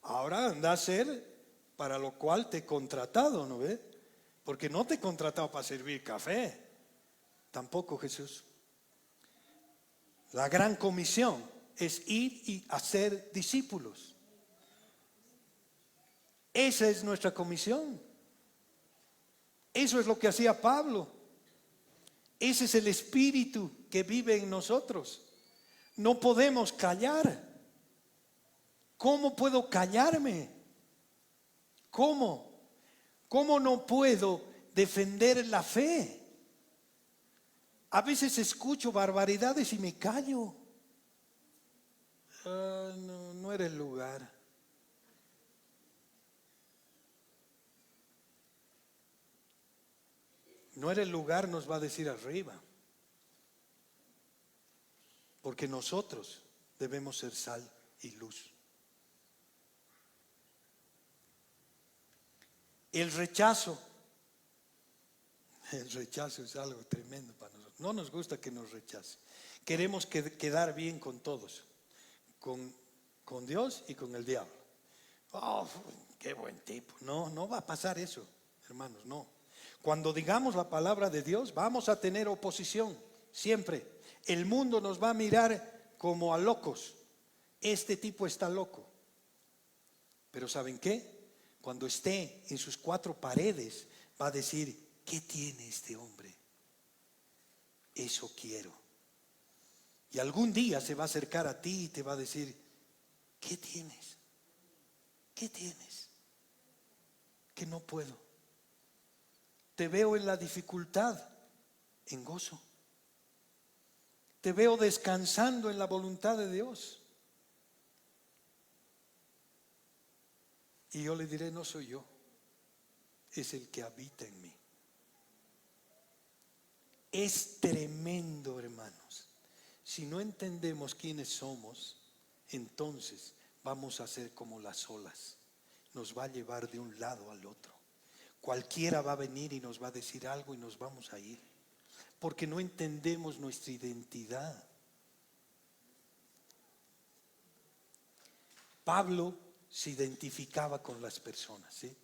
Ahora anda a hacer para lo cual te he contratado, ¿no ve? Porque no te he contratado para servir café. Tampoco Jesús. La gran comisión es ir y hacer discípulos. Esa es nuestra comisión. Eso es lo que hacía Pablo. Ese es el espíritu que vive en nosotros. No podemos callar. ¿Cómo puedo callarme? ¿Cómo? ¿Cómo no puedo defender la fe? A veces escucho barbaridades y me callo. No era el lugar. No era el lugar, nos va a decir arriba. Porque nosotros debemos ser sal y luz. El rechazo es algo tremendo para nosotros. No nos gusta que nos rechacen. Queremos quedar bien con todos, con Dios y con el diablo. Oh, qué buen tipo. No va a pasar eso, hermanos, no. Cuando digamos la palabra de Dios, vamos a tener oposición, siempre. El mundo nos va a mirar como a locos. Este tipo está loco. Pero ¿saben qué? Cuando esté en sus cuatro paredes, va a decir, ¿qué tiene este hombre? Eso quiero. Y algún día se va a acercar a ti y te va a decir, ¿qué tienes? ¿Qué tienes? Que no puedo. Te veo en la dificultad, en gozo. Te veo descansando en la voluntad de Dios. Y yo le diré, no soy yo, es el que habita en mí. Es tremendo, hermanos. Si no entendemos quiénes somos, entonces vamos a ser como las olas. Nos va a llevar de un lado al otro. Cualquiera va a venir y nos va a decir algo y nos vamos a ir. Porque no entendemos nuestra identidad. Pablo se identificaba con las personas, ¿sí?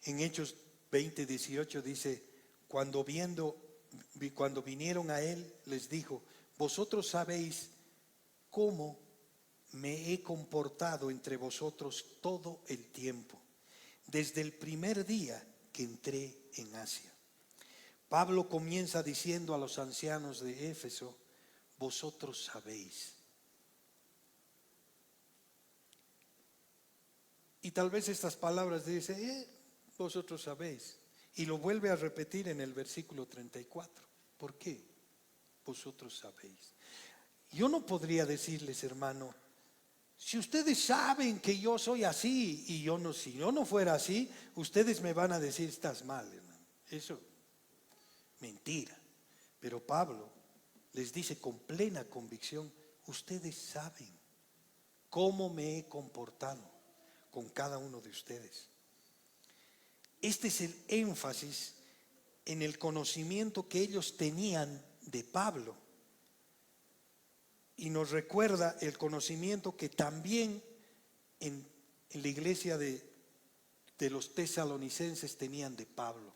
En Hechos 20:18 dice, cuando vinieron a él, les dijo, vosotros sabéis cómo me he comportado entre vosotros todo el tiempo, desde el primer día que entré en Asia. Pablo comienza diciendo a los ancianos de Éfeso, vosotros sabéis. Y tal vez estas palabras dice, vosotros sabéis. Y lo vuelve a repetir en el versículo 34. ¿Por qué? Vosotros sabéis. Yo no podría decirles, hermano, si ustedes saben que yo soy así y si yo no fuera así, ustedes me van a decir, estás mal, hermano. Eso, mentira. Pero Pablo les dice con plena convicción, ustedes saben cómo me he comportado con cada uno de ustedes. Este es el énfasis en el conocimiento que ellos tenían de Pablo. Y nos recuerda el conocimiento que también en la iglesia de los tesalonicenses tenían de Pablo.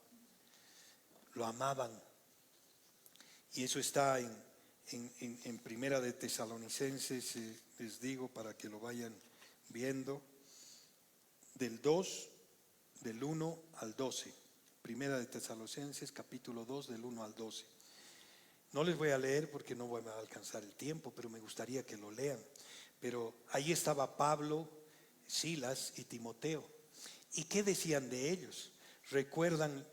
Lo amaban. Y eso está en Primera de Tesalonicenses, les digo para que lo vayan viendo. Del 1 al 12. Primera de Tesalonicenses, capítulo 2, del 1 al 12. No les voy a leer porque no voy a alcanzar el tiempo, pero me gustaría que lo lean. Pero ahí estaba Pablo, Silas y Timoteo. ¿Y qué decían de ellos? ¿Recuerdan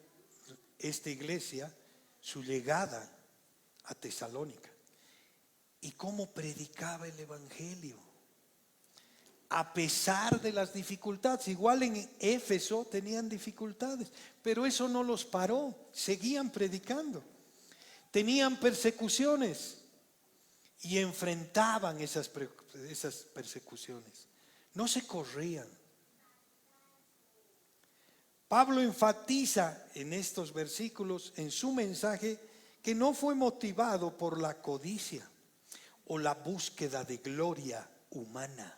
esta iglesia, su llegada a Tesalónica? ¿Y cómo predicaba el evangelio? A pesar de las dificultades, igual en Éfeso tenían dificultades, pero eso no los paró, seguían predicando. Tenían persecuciones y enfrentaban esas persecuciones. No se corrían, Pablo enfatiza en estos versículos, en su mensaje, que no fue motivado por la codicia o la búsqueda de gloria humana,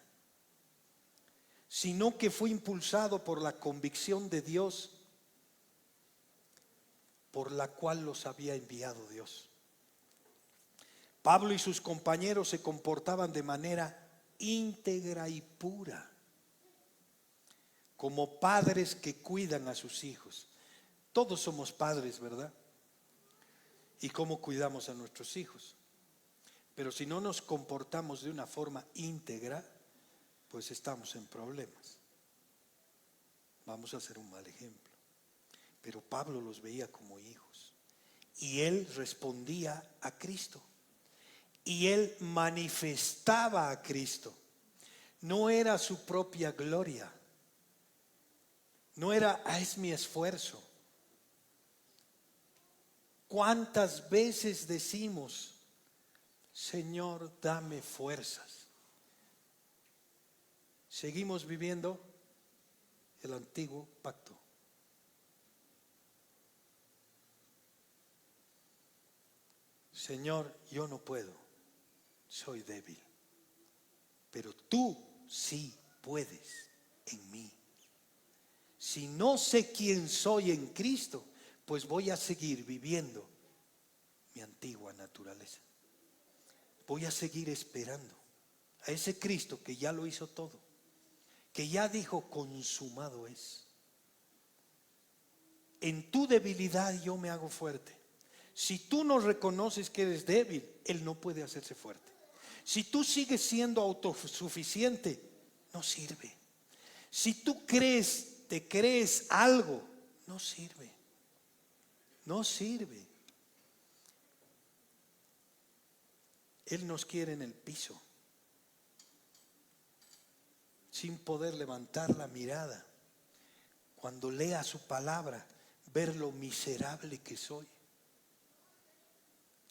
sino que fue impulsado por la convicción de Dios, por la cual los había enviado Dios. Pablo y sus compañeros se comportaban de manera íntegra y pura, como padres que cuidan a sus hijos. Todos somos padres, ¿verdad? ¿Y cómo cuidamos a nuestros hijos? Pero si no nos comportamos de una forma íntegra, pues estamos en problemas. Vamos a hacer un mal ejemplo. Pero Pablo los veía como hijos. Y él respondía a Cristo. Y él manifestaba a Cristo. No era su propia gloria. No era, es mi esfuerzo. ¿Cuántas veces decimos, Señor, dame fuerzas? Seguimos viviendo el antiguo pacto. Señor, yo no puedo, soy débil, pero tú sí puedes en mí. Si no sé quién soy en Cristo, pues voy a seguir viviendo mi antigua naturaleza. Voy a seguir esperando a ese Cristo que ya lo hizo todo, que ya dijo consumado es. En tu debilidad yo me hago fuerte. Si tú no reconoces que eres débil, Él no puede hacerse fuerte. Si tú sigues siendo autosuficiente, no sirve. Si tú te crees algo, no sirve. No sirve. Él nos quiere en el piso, sin poder levantar la mirada. Cuando lea su palabra, ver lo miserable que soy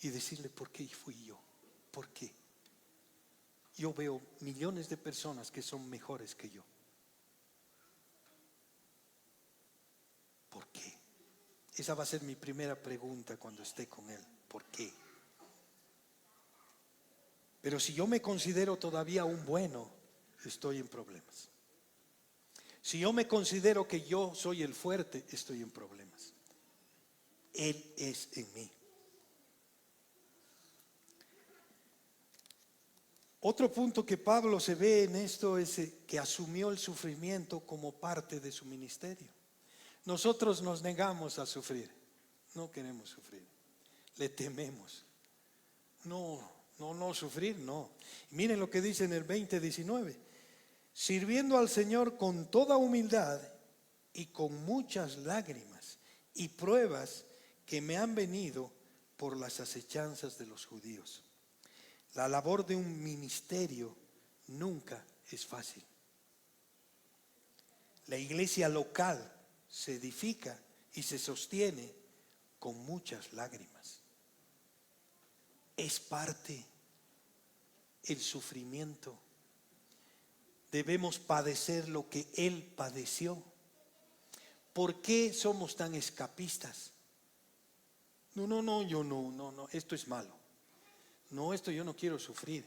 y decirle, ¿por qué fui yo? ¿Por qué? Yo veo millones de personas que son mejores que yo. ¿Por qué? Esa va a ser mi primera pregunta cuando esté con Él. ¿Por qué? Pero si yo me considero todavía un bueno, estoy en problemas. Si yo me considero que yo soy el fuerte, estoy en problemas. Él es en mí. Otro punto que Pablo se ve en esto es que asumió el sufrimiento como parte de su ministerio. Nosotros nos negamos a sufrir. No queremos sufrir. Le tememos. No sufrir, no. Miren lo que dice en el 20:19. Sirviendo al Señor con toda humildad y con muchas lágrimas y pruebas que me han venido por las acechanzas de los judíos. La labor de un ministerio nunca es fácil. La iglesia local se edifica y se sostiene con muchas lágrimas. Es parte el sufrimiento. Debemos padecer lo que Él padeció. ¿Por qué somos tan escapistas? No, esto es malo. No, esto yo no quiero sufrir.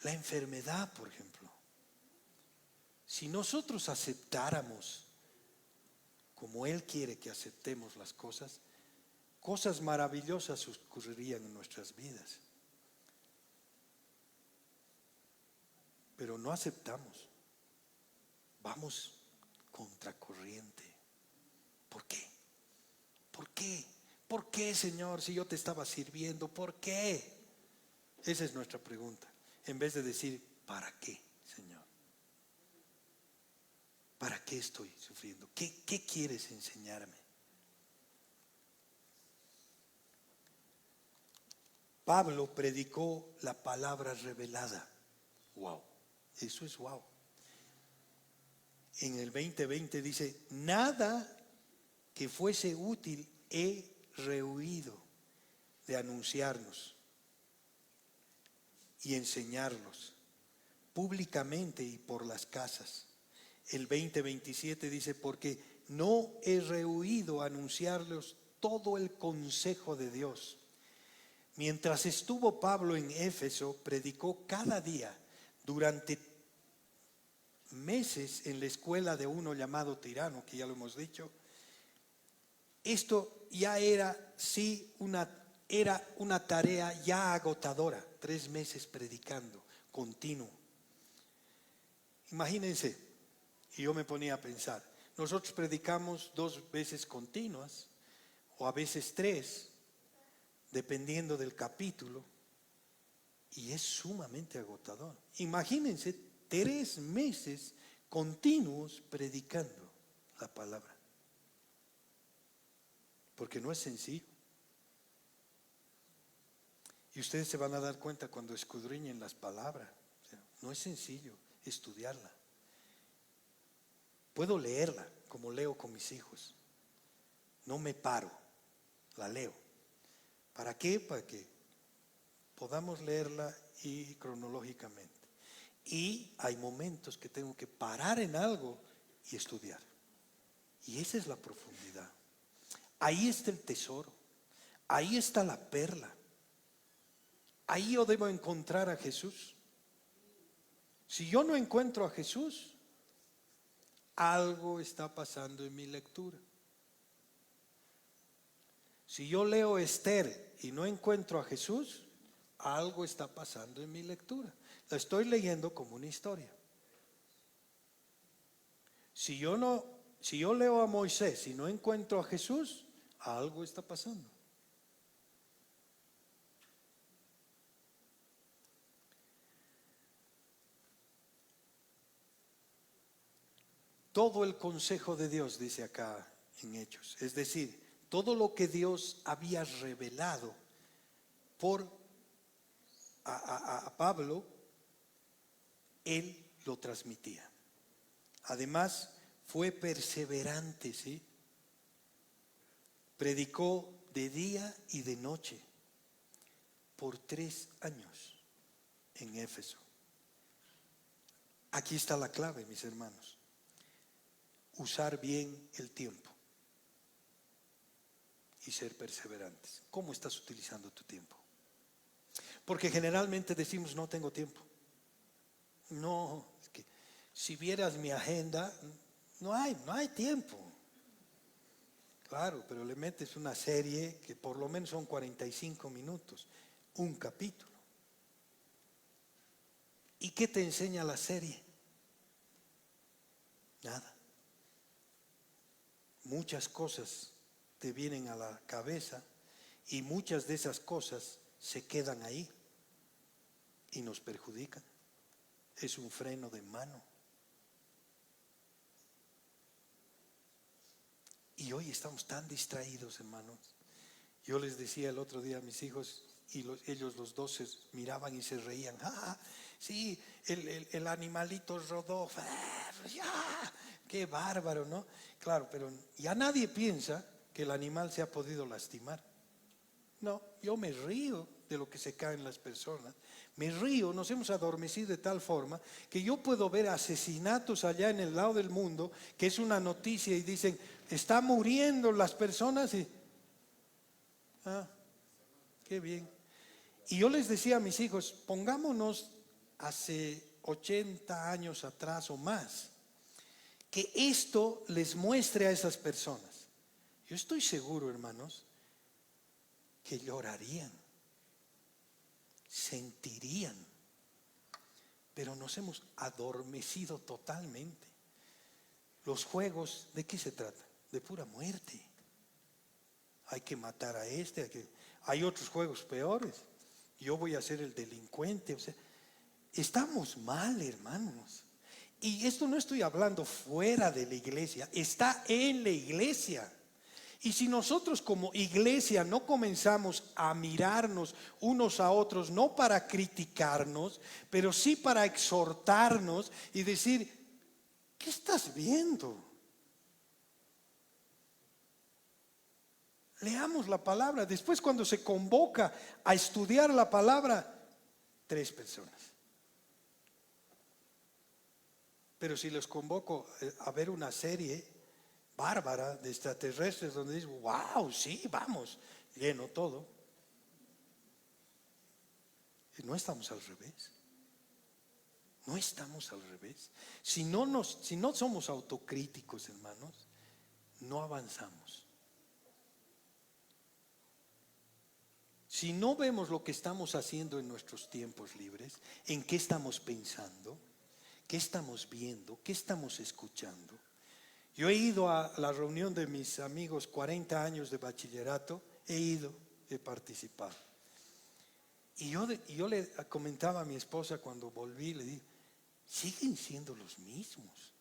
La enfermedad, por ejemplo. Si nosotros aceptáramos como Él quiere que aceptemos las cosas, cosas maravillosas ocurrirían en nuestras vidas. Pero no aceptamos. Vamos contracorriente. ¿Por qué? ¿Por qué? ¿Por qué, Señor, si yo te estaba sirviendo? ¿Por qué? Esa es nuestra pregunta. En vez de decir, ¿para qué, Señor? ¿Para qué estoy sufriendo? ¿Qué quieres enseñarme? Pablo predicó la palabra revelada. Wow, eso es wow. En el 20:20 dice, nada que fuese útil he rehuido de anunciarnos y enseñarlos públicamente y por las casas. El 20:27 dice, porque no he rehuido anunciarles todo el consejo de Dios. Mientras estuvo Pablo en Éfeso, predicó cada día durante meses en la escuela de uno llamado Tirano, que ya lo hemos dicho. Esto ya era, sí, era una tarea ya agotadora, 3 meses predicando, continuo. Imagínense, y yo me ponía a pensar, nosotros predicamos 2 veces continuas, o a veces 3, dependiendo del capítulo, y es sumamente agotador. Imagínense 3 meses continuos predicando la palabra, porque no es sencillo. Y ustedes se van a dar cuenta cuando escudriñen las palabras. O sea, no es sencillo estudiarla. Puedo leerla como leo con mis hijos. No me paro, la leo. ¿Para qué? Para que podamos leerla y cronológicamente. Y hay momentos que tengo que parar en algo y estudiar. Y esa es la profundidad. Ahí está el tesoro. Ahí está la perla. Ahí yo debo encontrar a Jesús. Si yo no encuentro a Jesús, algo está pasando en mi lectura. Si yo leo Esther y no encuentro a Jesús, algo está pasando en mi lectura. La estoy leyendo como una historia. Si yo leo a Moisés y no encuentro a Jesús, algo está pasando. Todo el consejo de Dios, dice acá en Hechos, es decir, todo lo que Dios había revelado a Pablo, él lo transmitía. Además, fue perseverante, ¿sí? Predicó de día y de noche por 3 años en Éfeso. Aquí está la clave, mis hermanos. Usar bien el tiempo y ser perseverantes. ¿Cómo estás utilizando tu tiempo? Porque generalmente decimos no tengo tiempo. No, es que si vieras mi agenda, no hay tiempo. Claro, pero le metes una serie que por lo menos son 45 minutos, un capítulo. ¿Y qué te enseña la serie? Nada. Muchas cosas te vienen a la cabeza y muchas de esas cosas se quedan ahí y nos perjudican. Es un freno de mano. Y hoy estamos tan distraídos, hermanos. Yo les decía el otro día a mis hijos, y ellos los dos se miraban y se reían. Sí, el animalito rodó. Ya, qué bárbaro, ¿no? Claro, pero ya nadie piensa que el animal se ha podido lastimar. No, yo me río de lo que se caen las personas. Me río, nos hemos adormecido de tal forma que yo puedo ver asesinatos allá en el lado del mundo, que es una noticia y dicen, están muriendo las personas y... qué bien. Y yo les decía a mis hijos, pongámonos hace 80 años atrás o más, que esto les muestre a esas personas. Yo estoy seguro, hermanos, que llorarían, sentirían, pero nos hemos adormecido totalmente. Los juegos, ¿de qué se trata? De pura muerte. Hay que matar a hay otros juegos peores. Yo voy a ser el delincuente. O sea, estamos mal, hermanos. Y esto no estoy hablando fuera de la iglesia, está en la iglesia. Y si nosotros como iglesia no comenzamos a mirarnos unos a otros, no para criticarnos, pero sí para exhortarnos y decir, ¿qué estás viendo? Leamos la palabra. Después, cuando se convoca a estudiar la palabra, 3 personas. Pero si los convoco a ver una serie bárbara de extraterrestres donde dices, wow, sí, vamos, lleno todo. Y no estamos al revés. No estamos al revés. Si no somos autocríticos, hermanos, no avanzamos. Si no vemos lo que estamos haciendo en nuestros tiempos libres, en qué estamos pensando, qué estamos viendo, qué estamos escuchando. Yo he ido a la reunión de mis amigos 40 años de bachillerato, he participado. Y yo le comentaba a mi esposa cuando volví, le dije, siguen siendo los mismos.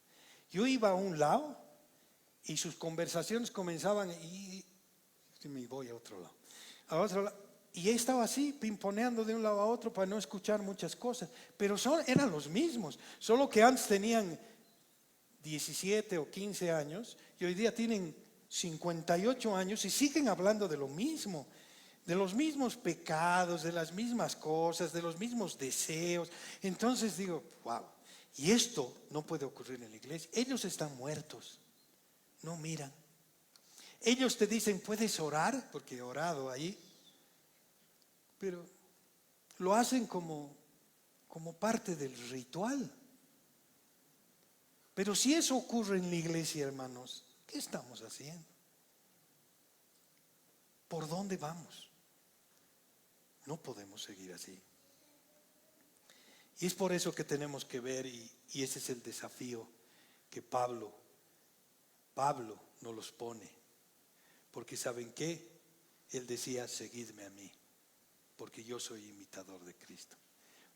Yo iba a un lado y sus conversaciones comenzaban y me voy a otro lado. A otro lado. Y estaba así, pimponeando de un lado a otro para no escuchar muchas cosas. Pero eran los mismos, solo que antes tenían 17 o 15 años y hoy día tienen 58 años y siguen hablando de lo mismo. De los mismos pecados, de las mismas cosas, de los mismos deseos. Entonces digo, wow, y esto no puede ocurrir en la iglesia. Ellos están muertos, no miran. Ellos te dicen, ¿puedes orar? Porque he orado ahí. Pero lo hacen como parte del ritual. Pero si eso ocurre en la iglesia, hermanos, ¿qué estamos haciendo? ¿Por dónde vamos? No podemos seguir así. Y es por eso que tenemos que ver, y ese es el desafío que Pablo nos los pone. Porque ¿saben qué? Él decía, seguidme a mí, porque yo soy imitador de Cristo.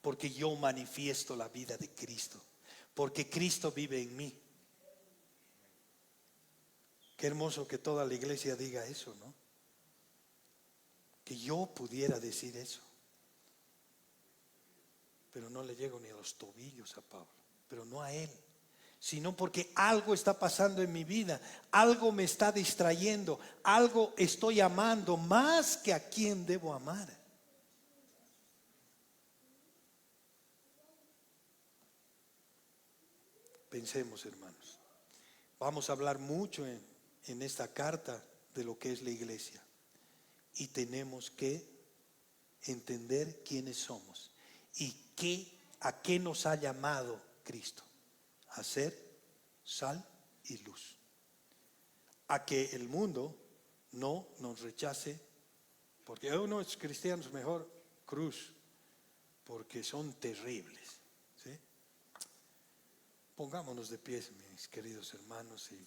Porque yo manifiesto la vida de Cristo. Porque Cristo vive en mí. Qué hermoso que toda la iglesia diga eso, ¿no? Que yo pudiera decir eso. Pero no le llego ni a los tobillos a Pablo. Pero no a él. Sino porque algo está pasando en mi vida. Algo me está distrayendo. Algo estoy amando más que a quien debo amar. Pensemos, hermanos. Vamos a hablar mucho en esta carta de lo que es la iglesia. Y tenemos que entender quiénes somos y a qué nos ha llamado Cristo. A ser sal y luz. A que el mundo no nos rechace, porque unos cristianos mejor cruz, porque son terribles. ¿Sí? Pongámonos de pie, mis queridos hermanos, y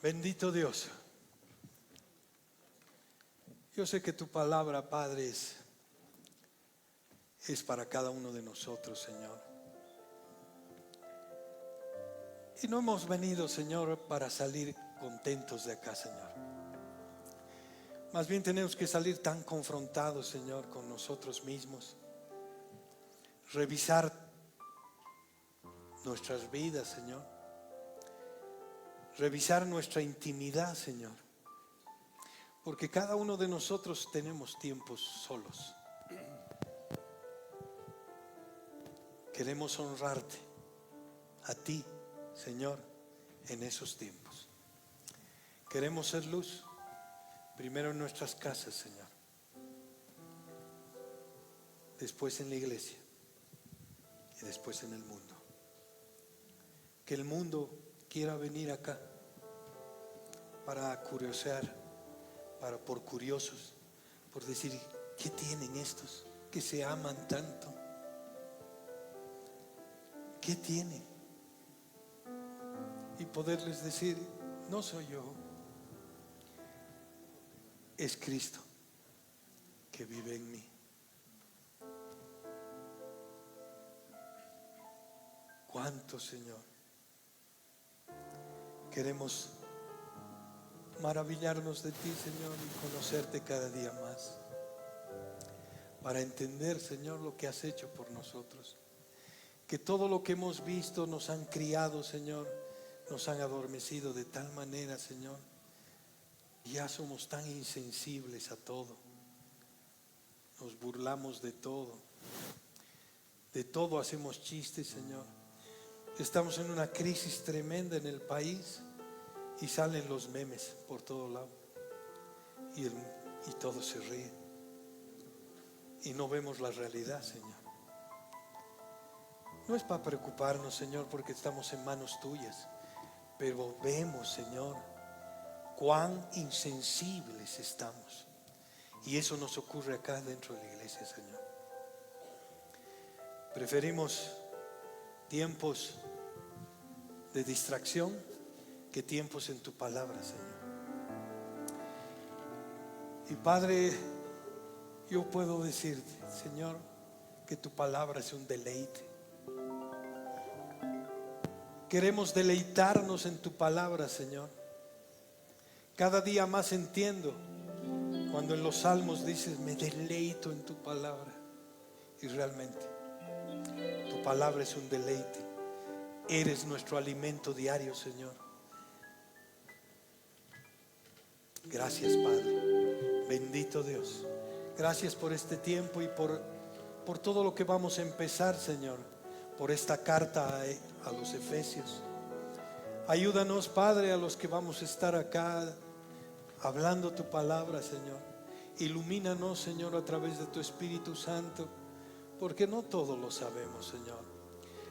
bendito Dios. Yo sé que tu palabra, Padre, es para cada uno de nosotros, Señor. Y no hemos venido, Señor, para salir contentos de acá, Señor. Más bien tenemos que salir tan confrontados, Señor, con nosotros mismos. Revisar nuestras vidas, Señor. Revisar nuestra intimidad, Señor. Porque cada uno de nosotros tenemos tiempos solos. Queremos honrarte a ti, Señor, en esos tiempos. Queremos ser luz, primero en nuestras casas, Señor. Después en la iglesia y después en el mundo. Que el mundo quiera venir acá para curiosear, por curiosos, por decir, ¿qué tienen estos que se aman tanto? ¿Qué tienen? Y poderles decir, no soy yo, es Cristo que vive en mí. ¿Cuánto, Señor? Queremos maravillarnos de ti, Señor, y conocerte cada día más. Para entender, Señor, lo que has hecho por nosotros. que todo lo que hemos visto nos han criado, Señor, nos han adormecido de tal manera, Señor, y ya somos tan insensibles a todo. Nos burlamos de todo hacemos chistes, Señor. Estamos en una crisis tremenda en el país y salen los memes por todo lado y todos se ríen y no vemos la realidad, Señor. No es para preocuparnos, Señor, porque estamos en manos tuyas, pero vemos, Señor, cuán insensibles estamos, y eso nos ocurre acá dentro de la iglesia, Señor. Preferimos tiempos de distracción que tiempos en tu palabra, Señor. Y Padre, yo puedo decirte, Señor, que tu palabra es un deleite. Queremos deleitarnos en tu palabra, Señor. Cada día más entiendo cuando en los salmos dices, me deleito en tu palabra. Y realmente tu palabra es un deleite. Eres nuestro alimento diario, Señor. Gracias, Padre. Bendito Dios. Gracias por este tiempo y por todo lo que vamos a empezar, Señor. Por esta carta a los Efesios. Ayúdanos, Padre, a los que vamos a estar acá hablando tu palabra, Señor. Ilumínanos, Señor, a través de tu Espíritu Santo, porque no todo lo sabemos, Señor.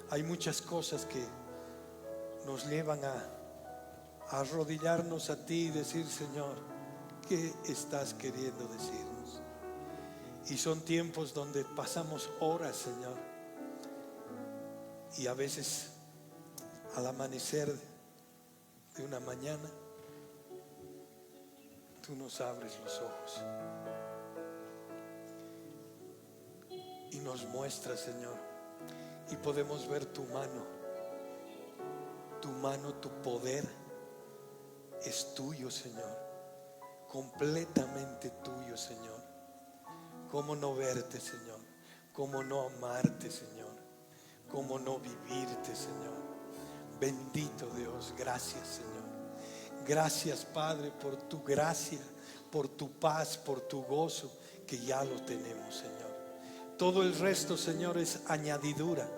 Hay muchas cosas que nos llevan a arrodillarnos a ti y decir, Señor, ¿qué estás queriendo decirnos? Y son tiempos donde pasamos horas, Señor, y a veces al amanecer de una mañana tú nos abres los ojos y nos muestras, Señor, y podemos ver tu mano, tu poder es tuyo, Señor, completamente tuyo, Señor. ¿Cómo no verte, Señor? ¿Cómo no amarte, Señor? ¿Cómo no vivirte, Señor? Bendito Dios, gracias, Señor. Gracias, Padre, por tu gracia, por tu paz, por tu gozo, que ya lo tenemos, Señor. Todo el resto, Señor, es añadidura.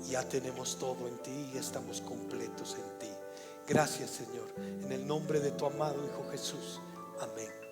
Ya tenemos todo en ti y estamos completos en ti. Gracias, Señor, en el nombre de tu amado Hijo Jesús. Amén.